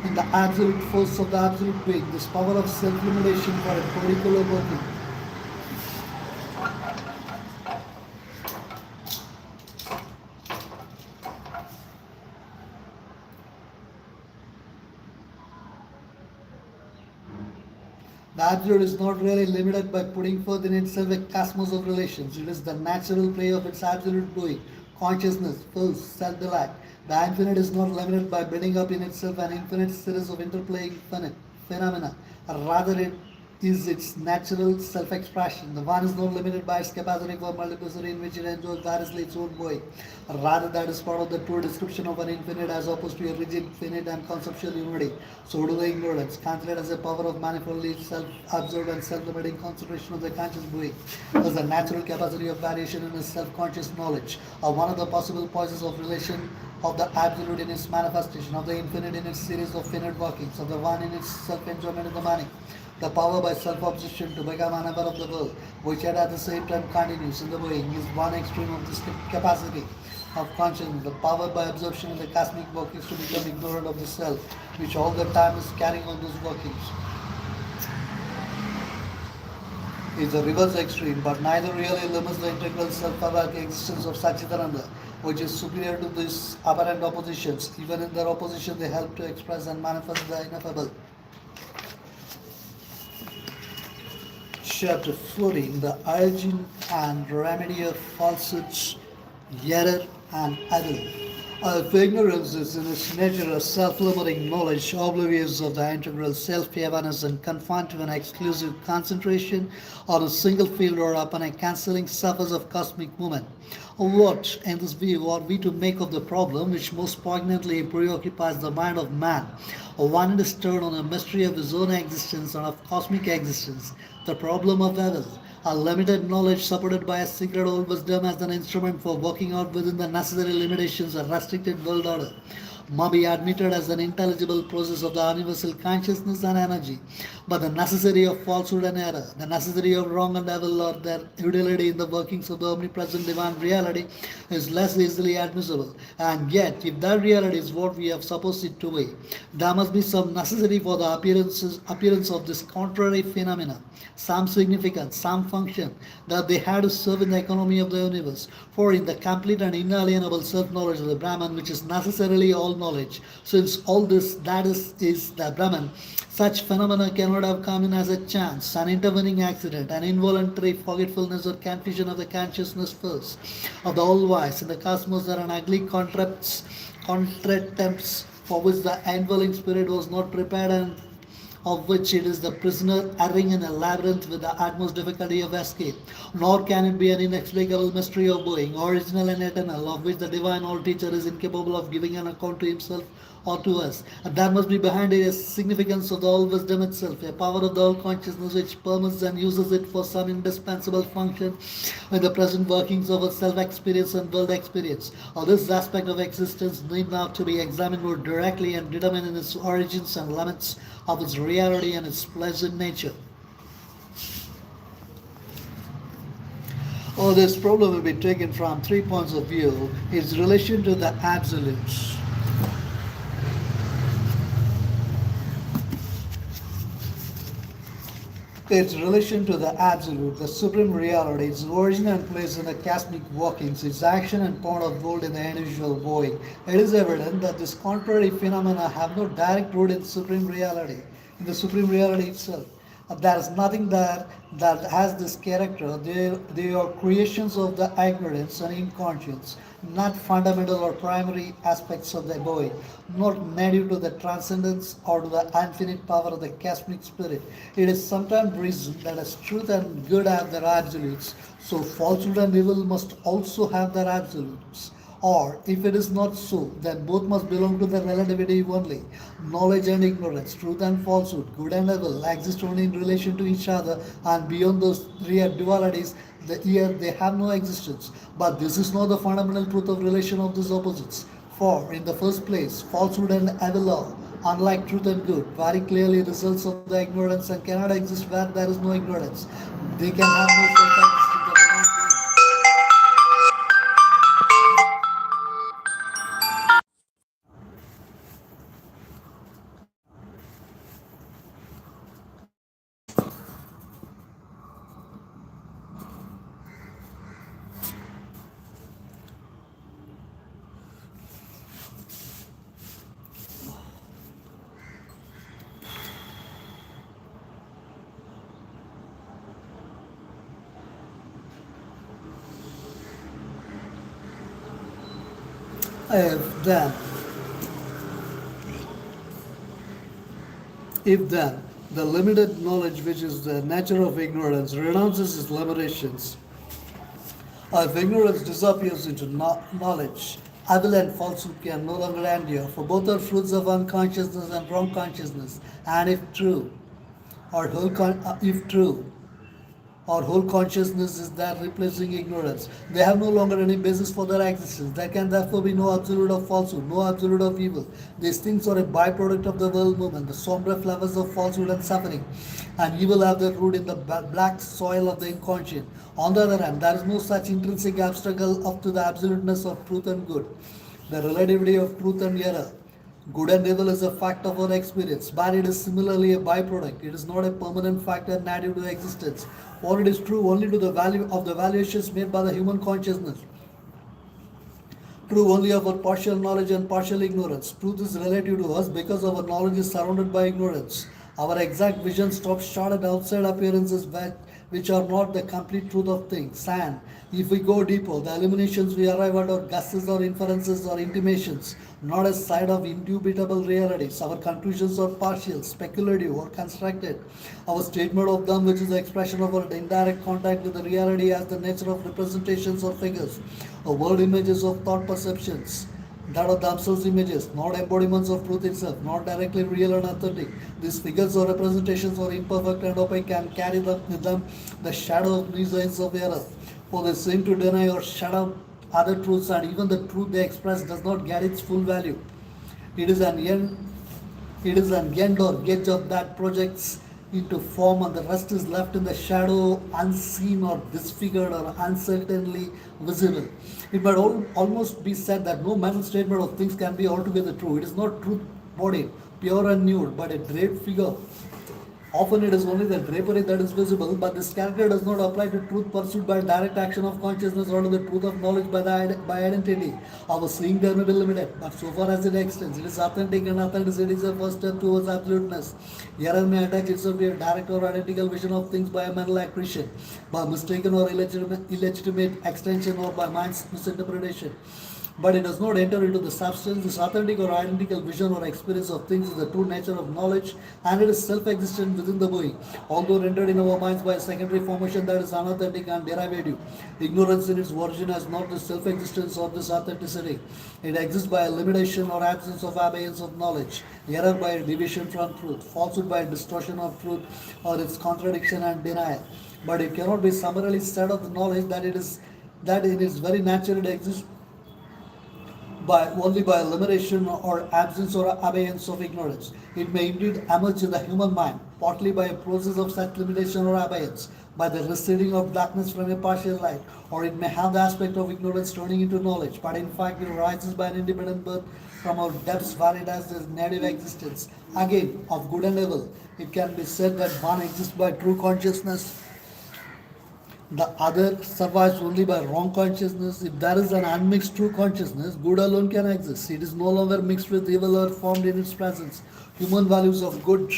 in the absolute force of the absolute being, this power of self-limitation for a particular working. The absolute is not really limited by putting forth in itself a cosmos of relations. It is the natural play of its absolute doing, consciousness, will, self-delight. The infinite is not limited by building up in itself an infinite series of interplaying phenomena. Rather, it is its natural self-expression. The one is not limited by its capacity for multiplicity in which it enjoys variously its own way. Rather, that is part of the true description of an infinite as opposed to a rigid, finite and conceptual unity. So do the ignorance, considered as a power of manifoldly self-absorbed and self-limiting concentration of the conscious being. Thus, the natural capacity of variation in its self-conscious knowledge are one of the possible points of relation of the absolute in its manifestation, of the infinite in its series of finite workings, of the one in its self-enjoyment in the many. The power by self-obsession to become unaware of the world, which yet at the same time continues in the being, is one extreme of this capacity of consciousness. The power by absorption in the cosmic workings to become ignorant of the self, which all the time is carrying on those workings, is the reverse extreme, but neither really limits the integral self-aware existence of Satchitananda, which is superior to these apparent oppositions. Even in their opposition, they help to express and manifest the ineffable. Chapter 14, the origin and remedy of falsehoods, error and other. If ignorance is in its nature a self-limiting knowledge, oblivious of the integral self-awareness and confined to an exclusive concentration on a single field or upon a cancelling surface of cosmic movement. What, in this view, are we to make of the problem which most poignantly preoccupies the mind of man? One is turned on a mystery of his own existence and of cosmic existence, the problem of evil. A limited knowledge supported by a secret old wisdom as an instrument for working out within the necessary limitations of restricted world order may be admitted as an intelligible process of the universal consciousness and energy. But the necessity of falsehood and error, the necessity of wrong and evil, or their utility in the workings of the omnipresent divine reality is less easily admissible. And yet, if that reality is what we have supposed it to be, there must be some necessity for the appearance of this contrary phenomena, some significance, some function that they had to serve in the economy of the universe. For in the complete and inalienable self-knowledge of the Brahman, which is necessarily all knowledge, since all this that is the Brahman, such phenomena cannot have come in as a chance, an intervening accident, an involuntary forgetfulness or confusion of the consciousness first. Of the all-wise in the cosmos there are ugly contretemps for which the indwelling spirit was not prepared and of which it is the prisoner erring in a labyrinth with the utmost difficulty of escape. Nor can it be an inexplicable mystery of being, original and eternal, of which the divine all teacher is incapable of giving an account to himself or to us. And there must be behind it a significance of the all wisdom itself, a power of the all consciousness which permits and uses it for some indispensable function in the present workings of a self-experience and world experience. Or this aspect of existence need not to be examined more directly and determined in its origins and limits of its reality and its pleasant nature. This problem will be taken from 3 points of view: its relation to the absolutes, its relation to the absolute, the supreme reality, its origin and place in the cosmic workings, its action and point of gold in the individual void. It is evident that these contrary phenomena have no direct root in supreme reality, in the supreme reality itself. There is nothing that has this character. They are creations of the ignorance and inconscience, not fundamental or primary aspects of the being, not native to the transcendence or to the infinite power of the cosmic spirit. It is sometimes reasoned that as truth and good have their absolutes, so falsehood and evil must also have their absolutes. Or, if it is not so, then both must belong to the relativity only. Knowledge and ignorance, truth and falsehood, good and evil, exist only in relation to each other, and beyond those real dualities, here they have no existence. But this is not the fundamental truth of relation of these opposites. For, in the first place, falsehood and evil are, unlike truth and good, very clearly results of the ignorance and cannot exist where there is no ignorance. They can have no self-existence. If then, if then, the limited knowledge which is the nature of ignorance renounces its limitations, or if ignorance disappears into knowledge, evil and falsehood can no longer endure, for both are fruits of unconsciousness and wrong consciousness. And if true, if true, our whole consciousness is that replacing ignorance. They have no longer any basis for their existence. There can therefore be no absolute of falsehood, no absolute of evil. These things are a byproduct of the world movement, the sombre flavors of falsehood and suffering. And evil have their root in the black soil of the inconscient. On the other hand, there is no such intrinsic obstacle up to the absoluteness of truth and good, the relativity of truth and error. Good and evil is a fact of our experience, but it is similarly a byproduct. It is not a permanent factor native to existence, for it is true only to the value of the valuations made by the human consciousness. True only of our partial knowledge and partial ignorance. Truth is relative to us because our knowledge is surrounded by ignorance. Our exact vision stops short at outside appearances which are not the complete truth of things. And if we go deeper, the illuminations we arrive at are guesses or inferences or intimations, not a side of indubitable realities. Our conclusions are partial, speculative, or constructed. Our statement of them, which is the expression of our indirect contact with the reality, has the nature of representations or figures, or word images of thought perceptions that are themselves images, not embodiments of truth itself, not directly real and authentic. These figures or representations are imperfect and opaque and carry with them the shadow of designs of error. For they seem to deny or shut out other truths, and even the truth they express does not get its full value. It is an end it is an end or gauge of that projects into form, and the rest is left in the shadow, unseen or disfigured or uncertainly visible. It might almost be said that no mental statement of things can be altogether true. It is not truth bodied, pure and nude, but a draped figure. Often it is only the drapery that is visible, but this character does not apply to truth pursued by direct action of consciousness or to the truth of knowledge by identity. Our seeing there may be limited, but so far as it extends, it is authentic, and authenticity is a first step towards absoluteness. Error may attach itself to a direct or identical vision of things by a mental accretion, by mistaken or illegitimate extension, or by mind's misinterpretation, but it does not enter into the substance. This authentic or identical vision or experience of things is the true nature of knowledge, and it is self-existent within the being, although rendered in our minds by a secondary formation that is unauthentic and derivative. Ignorance in its origin has not the self-existence of this authenticity. It exists by a limitation or absence of abeyance of knowledge, error by a deviation from truth, falsehood by a distortion of truth, or its contradiction and denial. But it cannot be summarily said of the knowledge that in its very nature it exists only by elimination or absence or abeyance of ignorance. It may indeed emerge in the human mind, partly by a process of such limitation or abeyance, by the receding of darkness from a partial light, or it may have the aspect of ignorance turning into knowledge, but in fact it arises by an independent birth from our depths, varied as the native existence. Again, of good and evil, it can be said that one exists by true consciousness, the other survives only by wrong consciousness. If there is an unmixed true consciousness, good alone can exist. It is no longer mixed with evil or formed in its presence. Human values of good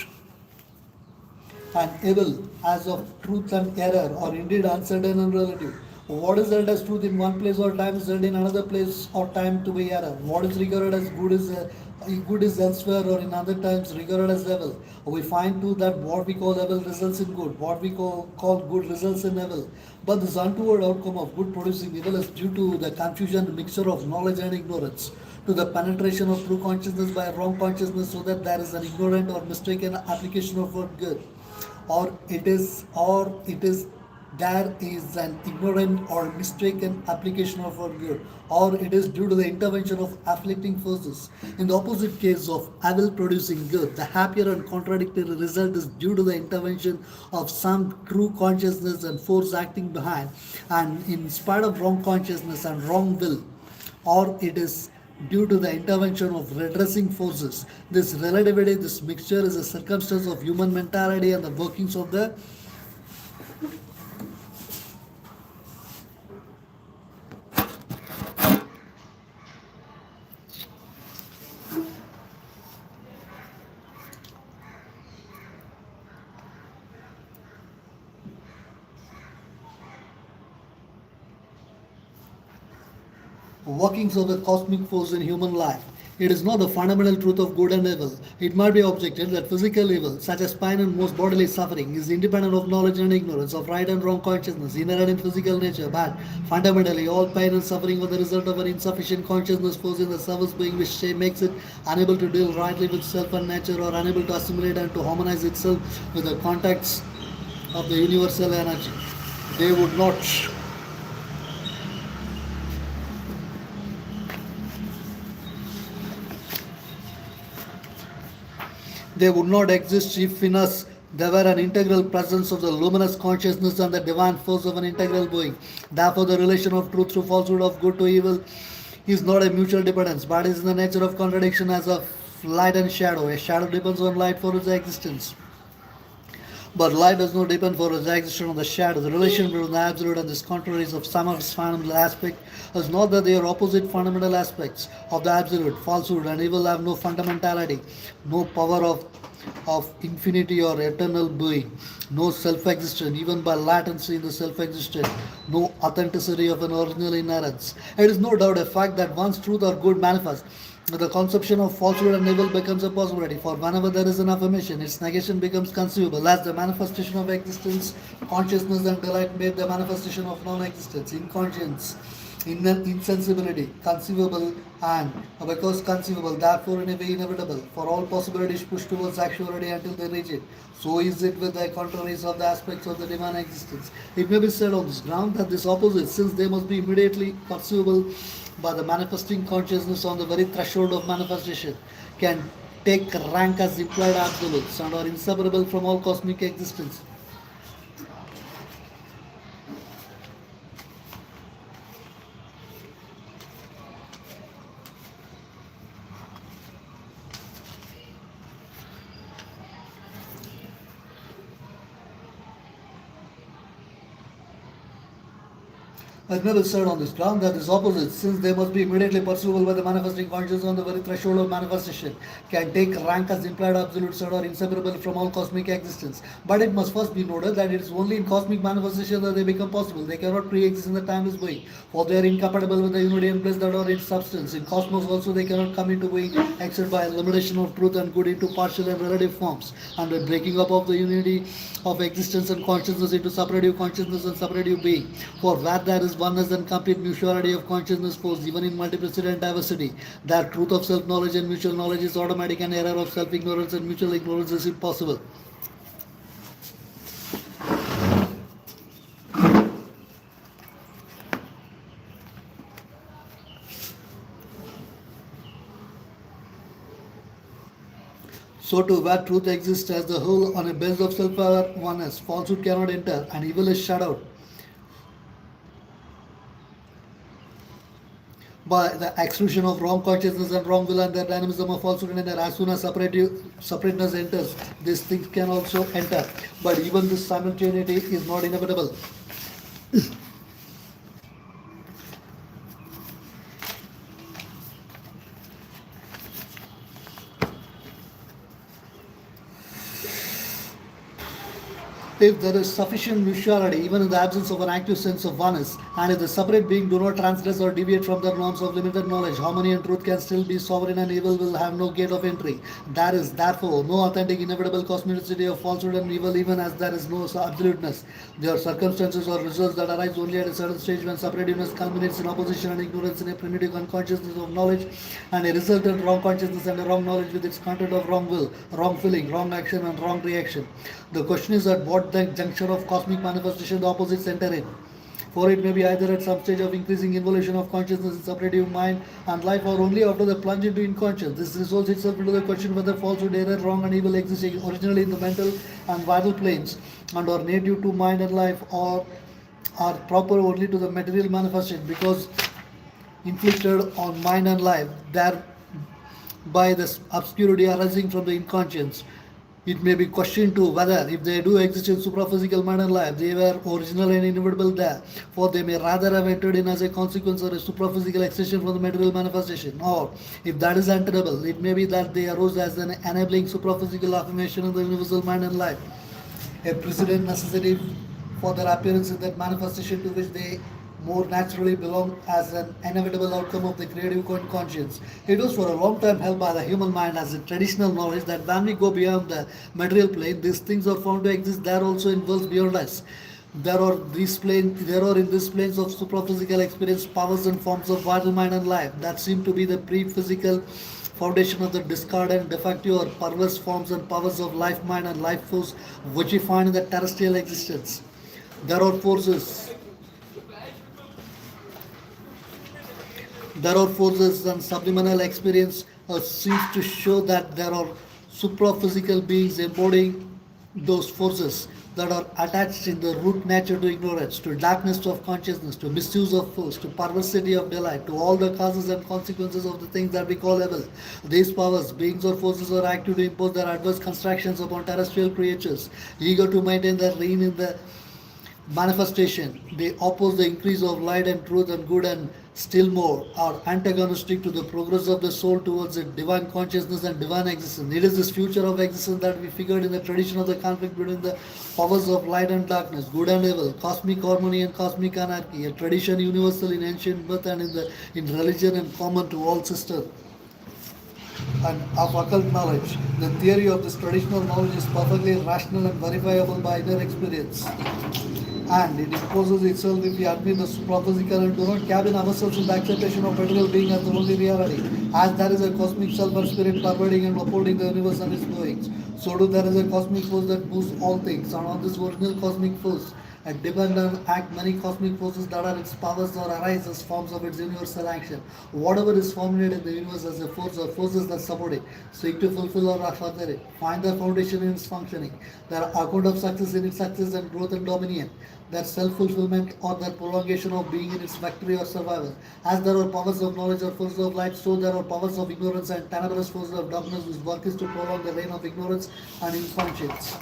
and evil, as of truth and error, are indeed uncertain and relative. What is held as truth in one place or time is held in another place or time to be error. What is regarded as good is elsewhere or in other times regarded as evil. We find too that what we call evil results in good, what we call good results in evil. But this untoward outcome of good producing evil is due to the confusion, the mixture of knowledge and ignorance, to the penetration of true consciousness by wrong consciousness, so that there is an ignorant or mistaken application of what good, or it is there is an ignorant or mistaken application of our good, or it is due to the intervention of afflicting forces. In the opposite case of evil producing good, the happier and contradictory result is due to the intervention of some true consciousness and force acting behind, and in spite of wrong consciousness and wrong will, or it is due to the intervention of redressing forces. This relativity, this mixture, is a circumstance of human mentality and the workings of the workings of the cosmic force in human life. It is not the fundamental truth of good and evil. It might be objected that physical evil, such as pain and most bodily suffering, is independent of knowledge and ignorance, of right and wrong consciousness, inherent in physical nature. But fundamentally, all pain and suffering are the result of an insufficient consciousness force in the service being, which makes it unable to deal rightly with self and nature, or unable to assimilate and to harmonize itself with the contacts of the universal energy. They would not They would not exist if in us there were an integral presence of the luminous consciousness and the divine force of an integral being. Therefore, the relation of truth to falsehood, of good to evil, is not a mutual dependence, but is in the nature of contradiction, as of light and shadow. A shadow depends on light for its existence, but light does not depend for its existence on the shadow. The relation between the absolute and this contraries of some of its fundamental aspects is not that they are opposite fundamental aspects of the absolute. Falsehood and evil have no fundamentality, no power of of infinity or eternal being, no self-existence, even by latency in the self-existence, no authenticity of an original inherence. It is no doubt a fact that once truth or good manifests, the conception of falsehood and evil becomes a possibility. For whenever there is an affirmation, its negation becomes conceivable. As the manifestation of existence, consciousness and delight made the manifestation of non-existence, inconscience, insensibility, conceivable, and because conceivable, therefore in a way inevitable. For all possibilities push towards actuality until they reach it. So is it with the contraries of the aspects of the divine existence. It may be said on this ground that this opposite, since they must be immediately perceivable by the manifesting consciousness on the very threshold of manifestation, can take rank as implied absolutes and are inseparable from all cosmic existence. As may be said on this ground that is opposite, since they must be immediately perceivable by the manifesting consciousness on the very threshold of manifestation, can take rank as implied absolutes and are inseparable from all cosmic existence. But it must first be noted that it is only in cosmic manifestation that they become possible. They cannot pre-exist in the timeless being, for they are incompatible with the unity and bliss that are its substance. In cosmos also they cannot come into being except by a limitation of truth and good into partial and relative forms, and the breaking up of the unity of existence and consciousness into separative consciousness and separative being. For where there is oneness and complete mutuality of consciousness force, even in multiplicity and diversity, that truth of self-knowledge and mutual knowledge is automatic, and error of self-ignorance and mutual ignorance is impossible. So too, where truth exists as the whole on a base of self oneness, falsehood cannot enter, and evil is shut out by the exclusion of wrong consciousness and wrong will and the dynamism of falsehood and error. As soon as separateness enters, these things can also enter. But even this simultaneity is not inevitable. If there is sufficient mutuality, even in the absence of an active sense of oneness, and if the separate being do not transgress or deviate from the norms of limited knowledge, harmony and truth can still be sovereign, and evil will have no gate of entry. There is therefore no authentic inevitable cosmicity of falsehood and evil, even as there is no absoluteness. There are circumstances or results that arise only at a certain stage when separativeness culminates in opposition and ignorance in a primitive unconsciousness of knowledge, and a resultant wrong consciousness and a wrong knowledge with its content of wrong will, wrong feeling, wrong action, and wrong reaction. The question is at what the juncture of cosmic manifestation the opposites enter in. For it may be either at some stage of increasing involution of consciousness in separative mind and life, or only after the plunge into inconscience. This resolves itself into the question whether falsehood, error, wrong, and evil exist originally in the mental and vital planes and are native to mind and life, or are proper only to the material manifestation because inflicted on mind and life, thereby the obscurity arising from the inconscience. It may be questioned too whether, if they do exist in supraphysical mind and life, they were original and inevitable there, for they may rather have entered in as a consequence or a supraphysical extension from the material manifestation. Or, if that is untenable, it may be that they arose as an enabling supraphysical affirmation of the universal mind and life, a precedent necessary for their appearance in that manifestation to which they more naturally belong as an inevitable outcome of the creative conscience. It was for a long time held by the human mind as a traditional knowledge that when we go beyond the material plane, these things are found to exist there also in worlds beyond us. There are in these planes of supraphysical experience powers and forms of vital mind and life that seem to be the pre-physical foundation of the discordant, defective, or perverse forms and powers of life mind and life force which we find in the terrestrial existence. There are forces There are forces and subliminal experience seems to show that there are supraphysical beings embodying those forces that are attached in the root nature to ignorance, to darkness of consciousness, to misuse of force, to perversity of delight, to all the causes and consequences of the things that we call evil. These powers, beings or forces are active to impose their adverse constructions upon terrestrial creatures, eager to maintain their reign in the manifestation. They oppose the increase of light and truth and good and still more, are antagonistic to the progress of the soul towards a divine consciousness and divine existence. It is this future of existence that we figured in the tradition of the conflict between the powers of light and darkness, good and evil, cosmic harmony and cosmic anarchy, a tradition universal in ancient myth and in religion and common to all systems and of occult knowledge. The theory of this traditional knowledge is perfectly rational and verifiable by inner experience. And it imposes itself if we admit the supraphysical and do not cabin ourselves in the acceptation of material being as the only reality. As there is a cosmic self and spirit pervading and upholding the universe and its goings, so too there is a cosmic force that moves all things. And on this original cosmic force, and depend on act many cosmic forces that are its powers or arise as forms of its universal action. Whatever is formulated in the universe as a force or forces that support it, seek to fulfill or further it, find their foundation in its functioning, their account of success in its success and growth and dominion, their self-fulfillment or their prolongation of being in its victory or survival. As there are powers of knowledge or forces of light, so there are powers of ignorance and tenebrous forces of darkness whose work is to prolong the reign of ignorance and inconscience.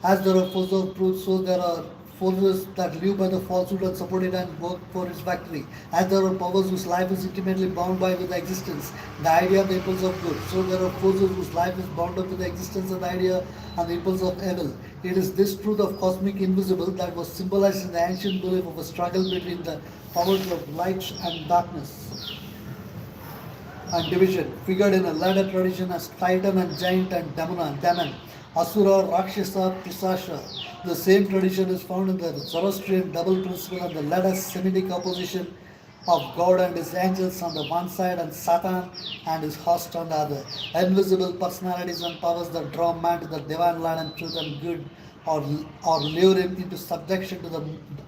As there are forces of truth, so there are forces that live by the falsehood and support it and work for its victory. As there are powers whose life is intimately bound by with the existence, the idea and the impulse of good, so there are forces whose life is bound up with the existence and the idea and the impulse of evil. It is this truth of cosmic invisible that was symbolized in the ancient belief of a struggle between the powers of light and darkness and division, figured in a ladder tradition as Titan and Giant and Demon, Asura, Rakshasa, Pisasha. The same tradition is found in the Zoroastrian double principle and the ladder Semitic opposition of God and his angels on the one side and Satan and his host on the other. Invisible personalities and powers that draw man to the divine light and truth and good or lure him into subjection to the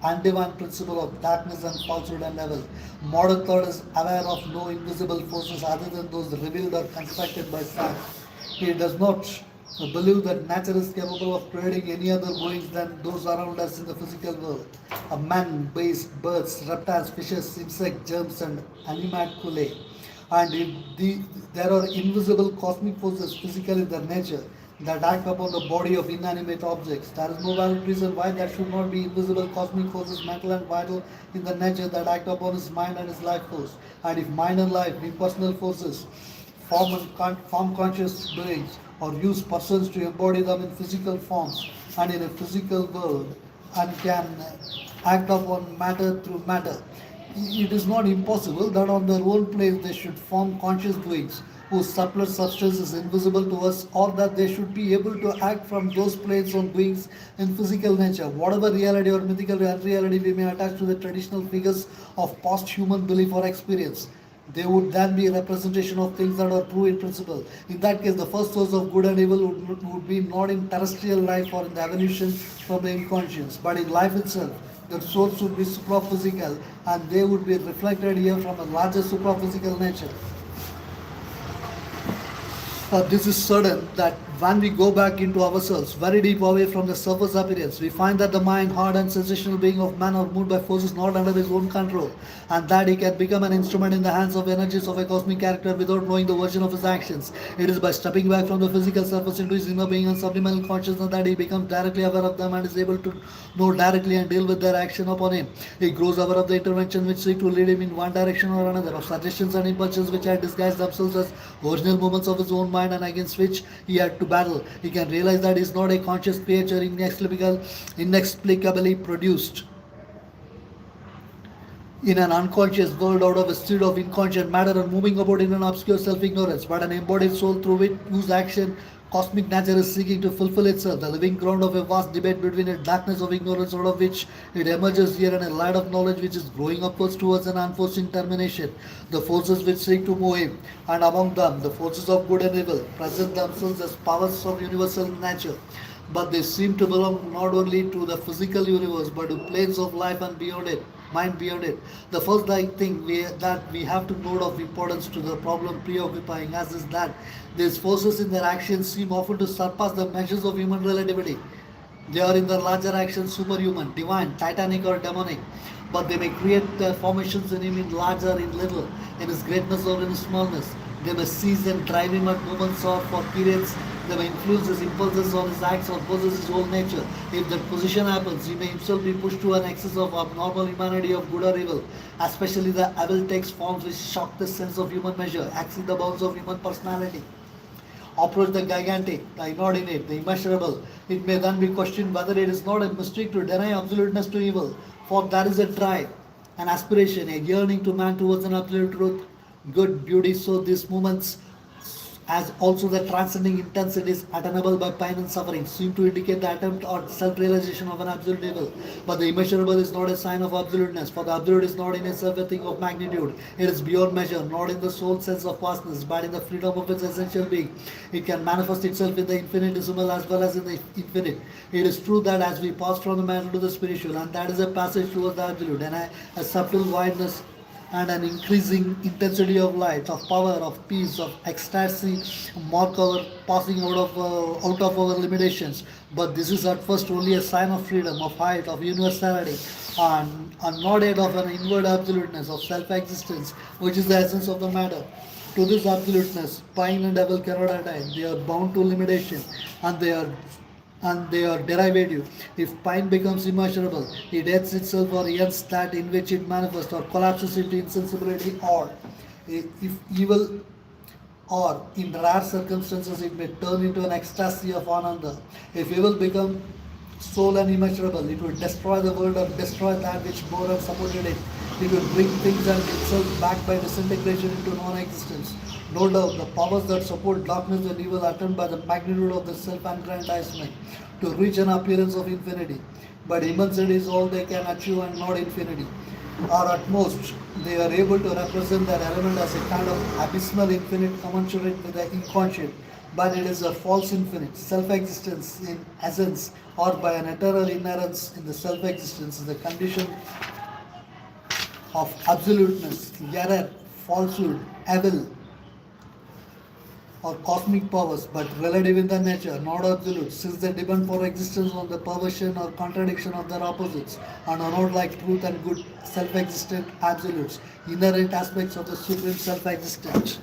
undivine principle of darkness and falsehood and evil. Modern thought is aware of no invisible forces other than those revealed or constructed by science. He does not believe that nature is capable of creating any other beings than those around us in the physical world. A man, beasts, birds, reptiles, fishes, insects, germs, and animalculae. And there are invisible cosmic forces physical in their nature that act upon the body of inanimate objects. There is no valid reason why there should not be invisible cosmic forces mental and vital in the nature that act upon his mind and his life force. And if mind and life, impersonal forces, form conscious beings, or use persons to embody them in physical forms and in a physical world and can act upon matter through matter, it is not impossible that on their own place they should form conscious beings whose subtler substance is invisible to us, or that they should be able to act from those planes on beings in physical nature. Whatever reality or mythical unreality we may attach to the traditional figures of past human belief or experience, they would then be a representation of things that are true in principle. In that case, the first source of good and evil would be not in terrestrial life or in the evolution from the inconscience, but in life itself. The source would be supraphysical, and they would be reflected here from a larger supraphysical nature. This is certain that when we go back into ourselves, very deep away from the surface appearance, we find that the mind, heart, and sensational being of man are moved by forces not under his own control, and that he can become an instrument in the hands of energies of a cosmic character without knowing the origin of his actions. It is by stepping back from the physical surface into his inner being and subliminal consciousness that he becomes directly aware of them and is able to know directly and deal with their action upon him. He grows aware of the intervention which seek to lead him in one direction or another, of suggestions and impulsions which had disguised themselves as original movements of his own mind and against which he had to battle. He can realize that he is not a conscious creature inexplicably produced in an unconscious world out of a seed of inconscient matter and moving about in an obscure self-ignorance, but an embodied soul through whose action cosmic nature is seeking to fulfill itself, the living ground of a vast debate between a darkness of ignorance out of which it emerges here and a light of knowledge which is growing upwards towards an unforeseen termination. The forces which seek to move him, and among them the forces of good and evil, present themselves as powers of universal nature. But they seem to belong not only to the physical universe but to planes of life and beyond it, mind beyond it. The first thing that we have to note of importance to the problem preoccupying us is that these forces in their actions seem often to surpass the measures of human relativity. They are in their larger actions superhuman, divine, titanic or demonic, but they may create formations in him in larger, in little, in his greatness or in his smallness. They may seize and drive him at moments or for periods. They may influence his impulses on his acts or possess his whole nature. If that position happens, he may himself be pushed to an excess of abnormal humanity of good or evil. Especially the evil takes forms which shock the sense of human measure, exceed the bounds of human personality. Approach the gigantic, the inordinate, the immeasurable. It may then be questioned whether it is not a mistake to deny absoluteness to evil, for there is a drive, an aspiration, a yearning to man towards an absolute truth, good, beauty. So these moments, as also the transcending intensities attainable by pain and suffering, seem to indicate the attempt or self-realization of an absolute evil. But the immeasurable is not a sign of absoluteness, for the absolute is not in itself a thing of magnitude. It is beyond measure, not in the sole sense of vastness, but in the freedom of its essential being. It can manifest itself in the infinitesimal as well as in the infinite. It is true that as we pass from the mental to the spiritual, and that is a passage towards the absolute, and a subtle wideness and an increasing intensity of light, of power, of peace, of ecstasy, mark our passing out of our limitations. But this is at first only a sign of freedom, of height, of universality, and not yet of an inward absoluteness, of self-existence, which is the essence of the matter. To this absoluteness, pain and devil cannot attain. They are bound to limitation, and they are derivative. If pain becomes immeasurable, it ends itself or ends that in which it manifests or collapses into insensibility, or if evil, or in rare circumstances it may turn into an ecstasy of ananda. If evil become sole and immeasurable, it will destroy the world or destroy that which bore and supported it. It will bring things and itself back by disintegration into non-existence. No doubt, the powers that support darkness and evil attempt by the magnitude of the self-aggrandizement to reach an appearance of infinity. But immensity is all they can achieve and not infinity. Or at most, they are able to represent that element as a kind of abysmal infinite commensurate with the inconscient. But it is a false infinite, self-existence in essence, or by an eternal inherence in the self-existence, is the condition of absoluteness, error, falsehood, evil, or cosmic powers, but relative in their nature, not absolute, since they depend for existence on the perversion or contradiction of their opposites, and are not like truth and good self-existent absolutes, inherent aspects of the supreme self-existent.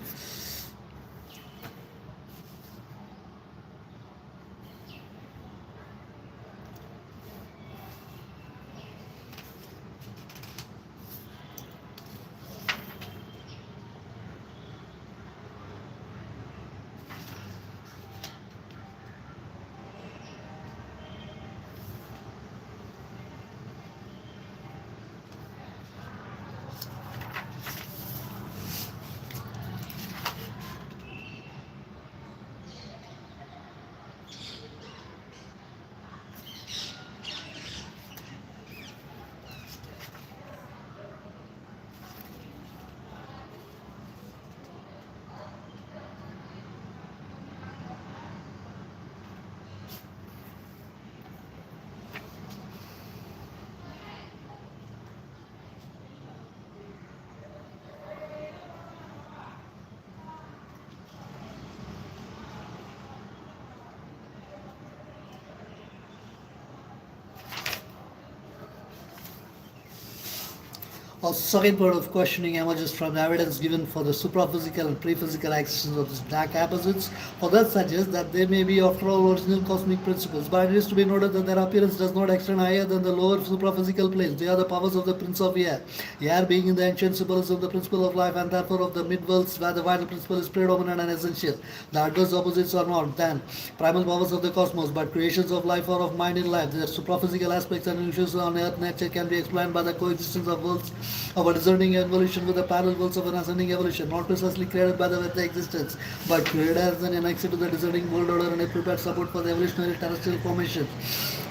A second part of questioning emerges from the evidence given for the supraphysical and prephysical existence of these dark opposites, for that suggests that they may be after all original cosmic principles. But it is to be noted that their appearance does not extend higher than the lower supraphysical planes. They are the powers of the Prince of Air, air being in the ancient symbolism of the principle of life and therefore of the mid-worlds where the vital principle is predominant and essential. The adverse opposites are not then primal powers of the cosmos, but creations of life or of mind in life. Their supraphysical aspects and issues on earth nature can be explained by the coexistence of worlds of a descending evolution with the parallel worlds of an ascending evolution, not precisely created by the very existence, but created as an annexure to the descending world order and a prepared support for the evolutionary terrestrial formation.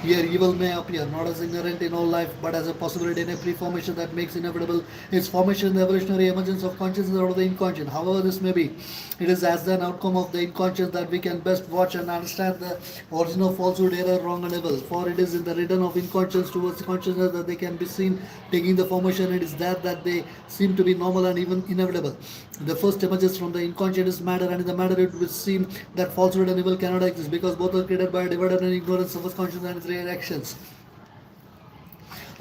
Here evil may appear not as inherent in all life, but as a possibility in a pre-formation that makes inevitable its formation in the evolutionary emergence of consciousness out of the inconscient. However this may be, it is as an outcome of the inconscient that we can best watch and understand the origin of falsehood, error, wrong and evil. For it is in the return of inconscience towards consciousness that they can be seen taking the formation. It is there that they seem to be normal and even inevitable. The first emerges from the inconscient is matter, and in the matter it would seem that falsehood and evil cannot exist, because both are created by a divided and ignorance of consciousness and its reactions.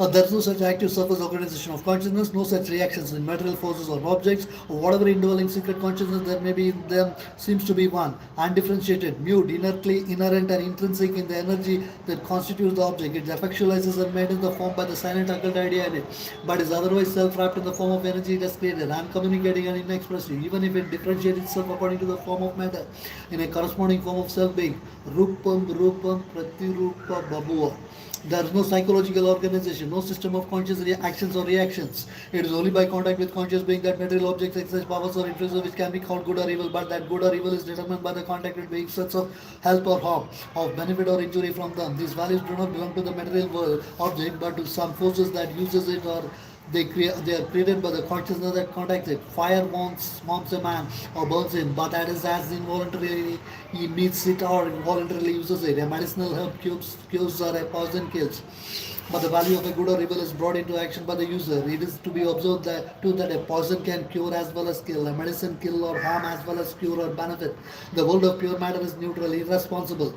There is no such active surface organization of consciousness, no such reactions in material forces or objects, or whatever indwelling secret consciousness there may be in them seems to be one, undifferentiated, mute, inherent and intrinsic in the energy that constitutes the object. It effectualizes and maintains the form by the silent occult idea in it, but is otherwise self-wrapped in the form of energy it has created, uncommunicating and inexpressive, even if it differentiates itself according to the form of matter, in a corresponding form of self-being. Rupam Pratirupa Babua. There is no psychological organization, no system of conscious actions or reactions. It is only by contact with conscious being that material objects exercise powers or influences which can be called good or evil, but that good or evil is determined by the contact with beings' sense of help or harm, of benefit or injury from them. These values do not belong to the material world object, but to some forces that uses it, or they are created by the consciousness that contacts it. Fire warms a man or burns him, but that is as involuntarily he meets it or voluntarily uses it. A medicinal herb cures or a poison kills. But the value of a good or evil is brought into action by the user. It is to be observed that too that a poison can cure as well as kill, a medicine kill or harm as well as cure or benefit. The world of pure matter is neutral, irresponsible.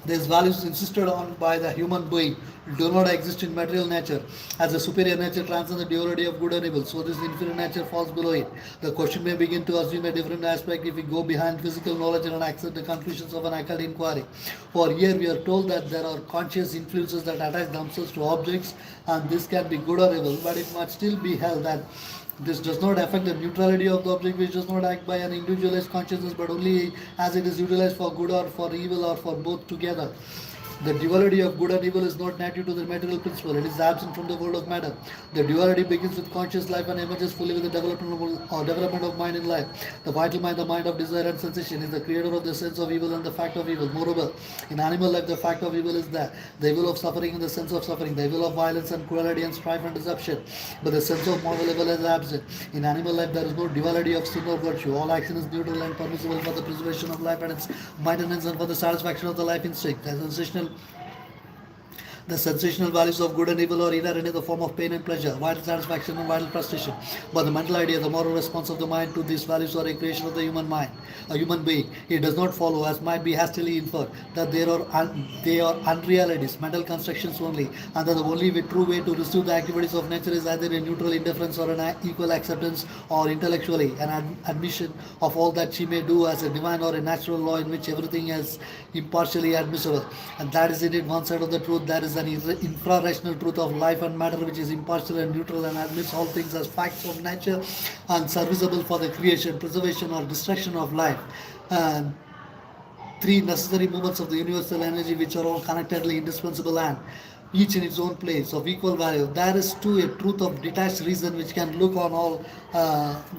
These values insisted on by the human being do not exist in material nature. As the superior nature transcends the duality of good and evil, so this inferior nature falls below it. The question may begin to assume a different aspect if we go behind physical knowledge and accept the conclusions of an occult inquiry. For here we are told that there are conscious influences that attach themselves to objects, and this can be good or evil, but it must still be held that this does not affect the neutrality of the object, which does not act by an individualized consciousness, but only as it is utilized for good or for evil or for both together. The duality of good and evil is not native to the material principle. It is absent from the world of matter. The duality begins with conscious life and emerges fully with the development of mind in life. The vital mind, the mind of desire and sensation, is the creator of the sense of evil and the fact of evil. Moreover, in animal life, the fact of evil is there. The evil of suffering and the sense of suffering, the evil of violence and cruelty and strife and deception. But the sense of moral evil is absent. In animal life, there is no duality of sin or virtue. All action is neutral and permissible for the preservation of life and its maintenance and for the satisfaction of the life instinct. The sensational values of good and evil are inherent in the form of pain and pleasure, vital satisfaction and vital frustration. But the mental idea, the moral response of the mind to these values are a creation of the human mind, a human being. It does not follow, as might be hastily inferred, that they are unrealities, mental constructions only, and that the only true way to receive the activities of nature is either a neutral indifference or an equal acceptance, or intellectually an admission of all that she may do as a divine or a natural law in which everything is impartially admissible. And that is indeed one side of the truth. There is an infra-rational truth of life and matter which is impartial and neutral and admits all things as facts of nature and serviceable for the creation, preservation or destruction of life. And three necessary movements of the universal energy which are all connectedly indispensable and each in its own place of equal value. There is too a truth of detached reason which can look on all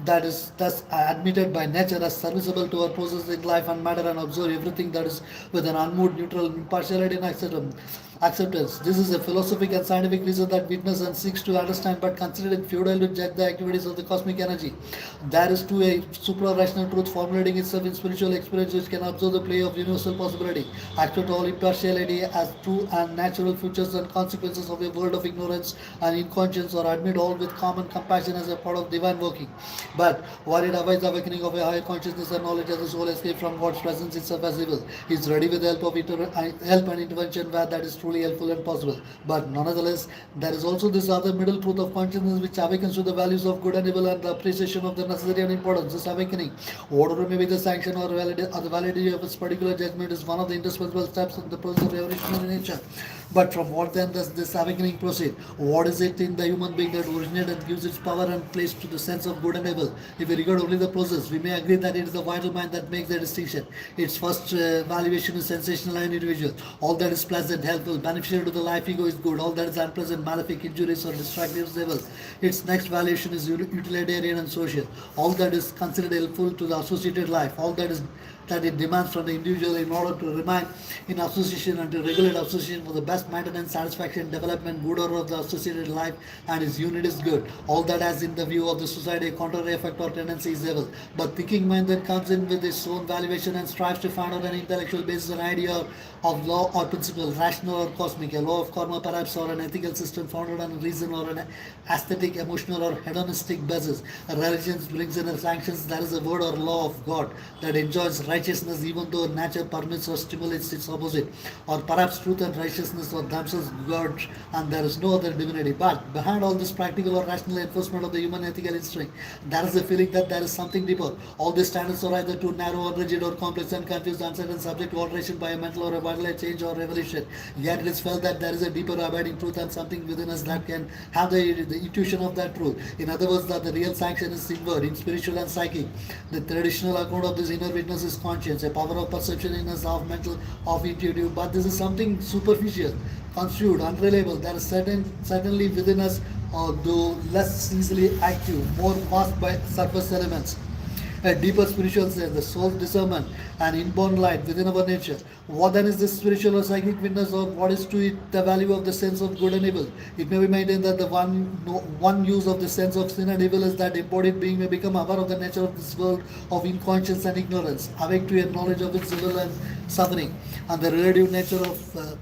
that is thus admitted by nature as serviceable to our process in life and matter and observe everything that is with an unmoved, neutral impartiality and acceptance. This is a philosophic and scientific reason that witness and seeks to understand but consider it futile to judge the activities of the cosmic energy. There is too a supra-rational truth formulating itself in spiritual experience which can observe the play of universal possibility, accept all impartiality as true and natural futures and consequences of a world of ignorance and inconscience, or admit all with common compassion as a part of divine working. But while it avoids the awakening of a higher consciousness and knowledge as the soul escapes from God's presence itself as evil, he is ready with the help of help and intervention where that is truly helpful and possible. But nonetheless, there is also this other middle truth of consciousness which awakens to the values of good and evil and the appreciation of the necessity and importance. This awakening, whatever may be the sanction or the validity of its particular judgment, is one of the indispensable steps in the process of evolutionary nature. But from what then does this awakening proceed? What is it in the human being that originates and gives its power and place to the sense of good and evil? If we regard only the process, we may agree that it is the vital mind that makes the distinction. Its first valuation is sensational and individual. All that is pleasant, helpful, beneficial to the life ego is good. All that is unpleasant, malefic, injurious or destructive is evil. Its next valuation is utilitarian and social. All that is considered helpful to the associated life. All that it demands from the individual in order to remain in association and to regulate association for the best maintenance, satisfaction, development, good order of the associated life, and his unit is good. All that has in the view of the society a contrary effect or tendency is evil. But thinking mind then comes in with its own valuation and strives to find out an intellectual basis, an idea of law or principle, rational or cosmic, a law of karma perhaps, or an ethical system founded on reason, or an aesthetic, emotional, or hedonistic basis. A religion brings in and sanctions there is a word or law of God that enjoys righteousness even though nature permits or stimulates its opposite. Or perhaps truth and righteousness are themselves God and there is no other divinity. But behind all this practical or rational enforcement of the human ethical instinct, there is a feeling that there is something deeper. All these standards are either too narrow or rigid or complex and confused, uncertain, subject to alteration by a mental or a bodily change or revelation. Yet it is felt that there is a deeper abiding truth and something within us that can have the intuition of that truth. In other words, that the real sanction is inward, in spiritual and psychic. The traditional account of this inner witness is conscience, a power of perception in us, of mental, of intuitive, but this is something superficial, construed, unreliable. There is certainly within us, though less easily active, more masked by surface elements. A deeper spiritual sense, the soul's discernment, and inborn light within our nature. What then is this spiritual or psychic witness, or what is to it the value of the sense of good and evil? It may be maintained that the one use of the sense of sin and evil is that embodied being may become aware of the nature of this world of inconscience and ignorance, awake to a knowledge of its evil and suffering, and the relative nature of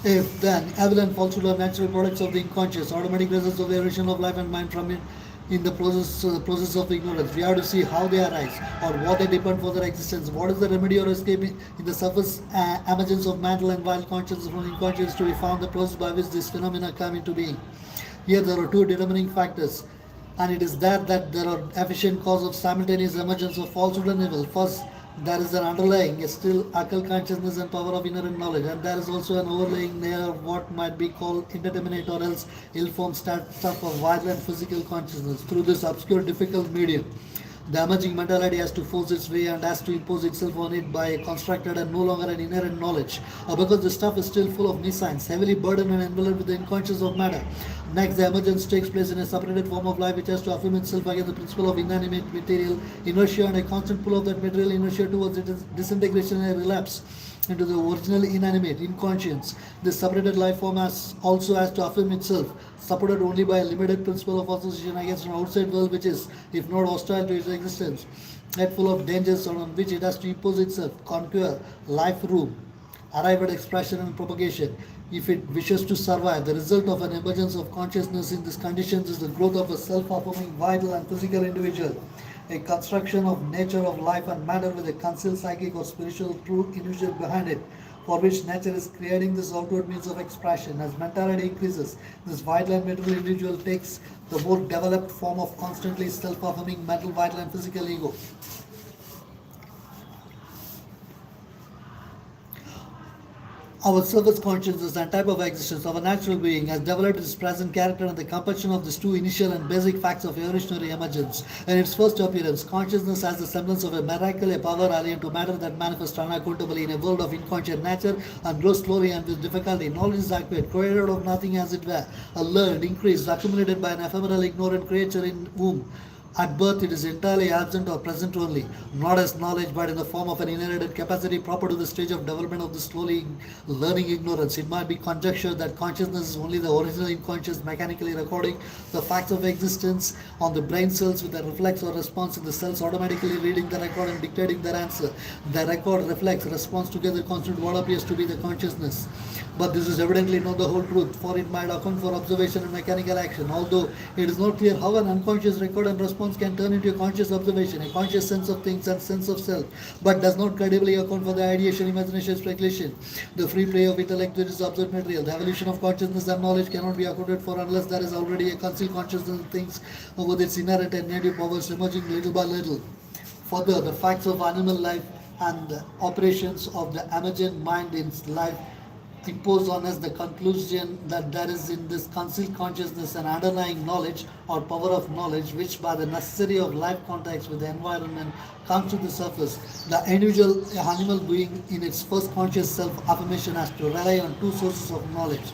if then evil and falsehood are natural products of the unconscious, automatic results of the evolution of life and mind from it in the process of ignorance. We have to see how they arise or what they depend for their existence. What is the remedy or escape in the surface emergence of mental and wild consciousness from unconscious to be found the process by which these phenomena come into being. Here there are two determining factors, and it is that there are efficient cause of simultaneous emergence of falsehood and evil. First, there is an underlying, a still occult consciousness and power of inherent knowledge, and there is also an overlaying layer of what might be called indeterminate or else ill-formed stuff of violent physical consciousness. Through this obscure, difficult medium, the emerging mentality has to force its way and has to impose itself on it by a constructed and no longer an inherent knowledge, because the stuff is still full of nescience, heavily burdened and enveloped with the unconscious of matter. Next, the emergence takes place in a separated form of life which has to affirm itself against the principle of inanimate material inertia and a constant pull of that material inertia towards its disintegration and a relapse into the original inanimate, inconscience. This separated life form also has to affirm itself, supported only by a limited principle of association against an outside world which is, if not hostile to its existence, yet full of dangers on which it has to impose itself, conquer, life room, arrive at expression and propagation. If it wishes to survive, the result of an emergence of consciousness in these conditions is the growth of a self-affirming, vital and physical individual, a construction of nature of life and matter with a concealed psychic or spiritual true individual behind it, for which nature is creating this outward means of expression. As mentality increases, this vital and material individual takes the more developed form of constantly self-affirming mental, vital and physical ego. Our surface consciousness and type of existence, our natural being, has developed its present character and the compulsion of these two initial and basic facts of evolutionary emergence. In its first appearance, consciousness has the semblance of a miracle, a power alien to matter that manifests unaccountably in a world of inconscient nature and grows slowly and with difficulty. Knowledge is acquired, created out of nothing as it were, a learned, increased, accumulated by an ephemeral, ignorant creature in whom at birth it is entirely absent or present only, not as knowledge but in the form of an inherited capacity proper to the stage of development of the slowly learning ignorance. It might be conjectured that consciousness is only the original unconscious mechanically recording the facts of existence on the brain cells with a reflex or response in the cells automatically reading the record and dictating their answer. The record, reflex, response together constitute what appears to be the consciousness. But this is evidently not the whole truth, for it might account for observation and mechanical action, although it is not clear how an unconscious record and response response can turn into a conscious observation, a conscious sense of things and sense of self, but does not credibly account for the ideation, imagination, speculation. The free play of intellect which is observed material. The evolution of consciousness and knowledge cannot be accounted for unless there is already a concealed consciousness of things with its inherent and native powers emerging little by little. Further, the facts of animal life and the operations of the emergent mind in life impose on us the conclusion that there is in this concealed consciousness an underlying knowledge or power of knowledge which by the necessity of life contacts with the environment comes to the surface. The individual animal being in its first conscious self-affirmation has to rely on two sources of knowledge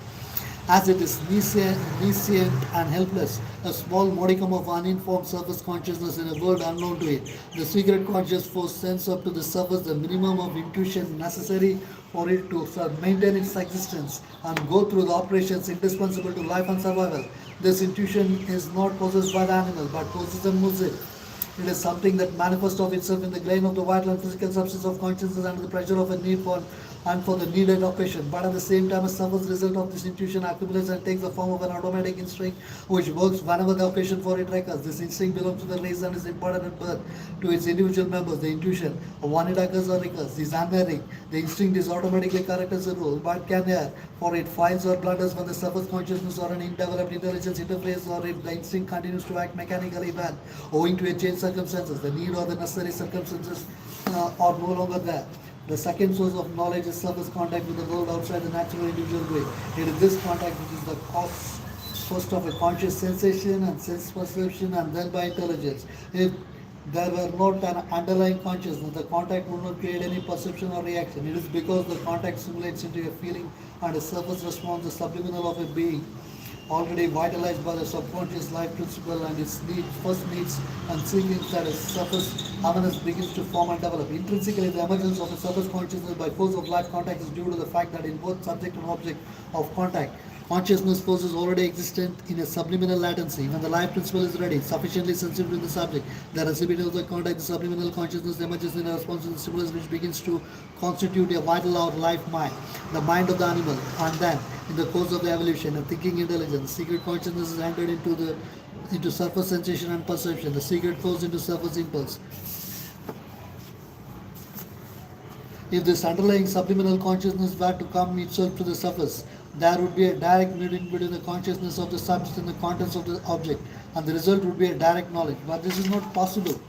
as it is nescient and helpless, a small modicum of uninformed surface consciousness in a world unknown to it. The secret conscious force sends up to the surface the minimum of intuition necessary for it to maintain its existence and go through the operations indispensable to life and survival. This intuition is not possessed by the animal, but possesses it. It is something that manifests of itself in the grain of the vital and physical substance of consciousness under the pressure of a need for and for the needed occasion. But at the same time, a surface result of this intuition accumulates and takes the form of an automatic instinct which works whenever the occasion for it occurs. This instinct belongs to the race and is imparted at birth to its individual members. The intuition, when it occurs or recurs, is unerring. The instinct is automatically correct as a rule, but can err, for it fails or blunders when the surface consciousness or an undeveloped intelligence interferes, or if the instinct continues to act mechanically when, owing to a changed circumstances, the need or the necessary circumstances are no longer there. The second source of knowledge is surface contact with the world outside the natural individual brain. It is this contact which is the cause first of a conscious sensation and sense perception and then by intelligence. If there were not an underlying consciousness, the contact would not create any perception or reaction. It is because the contact simulates into a feeling and a surface response, the subliminal of a being already vitalized by the subconscious life principle and its first needs and seekings that a surface awareness begins to form and develop. Intrinsically, the emergence of a surface consciousness by force of life contact is due to the fact that in both subject and object of contact, consciousness force is already existent in a subliminal latency. When the life principle is ready, sufficiently sensitive to the subject, the recipient of the contact, the subliminal consciousness emerges in a response to the stimulus which begins to constitute a vital or life mind, the mind of the animal, and then, in the course of the evolution, a thinking intelligence, secret consciousness is entered into surface sensation and perception. The secret flows into surface impulse. If this underlying subliminal consciousness were to come itself to the surface, there would be a direct meeting between the consciousness of the subject and the contents of the object, and the result would be a direct knowledge. But this is not possible.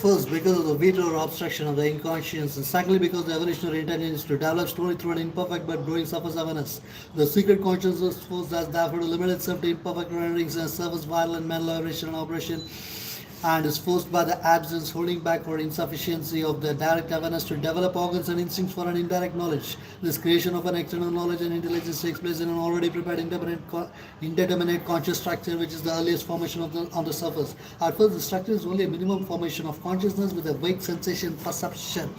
First, because of the weight or obstruction of the inconscious, and secondly, because the evolutionary intelligence to develop slowly through an imperfect but growing surface awareness. The secret consciousness force has therefore to limit itself to imperfect renderings and surface vital and mental aberration and operation, and is forced by the absence, holding back, or insufficiency of the direct awareness to develop organs and instincts for an indirect knowledge. This creation of an external knowledge and intelligence takes place in an already prepared indeterminate conscious structure, which is the earliest formation on the surface. At first, the structure is only a minimum formation of consciousness with a vague sensation perception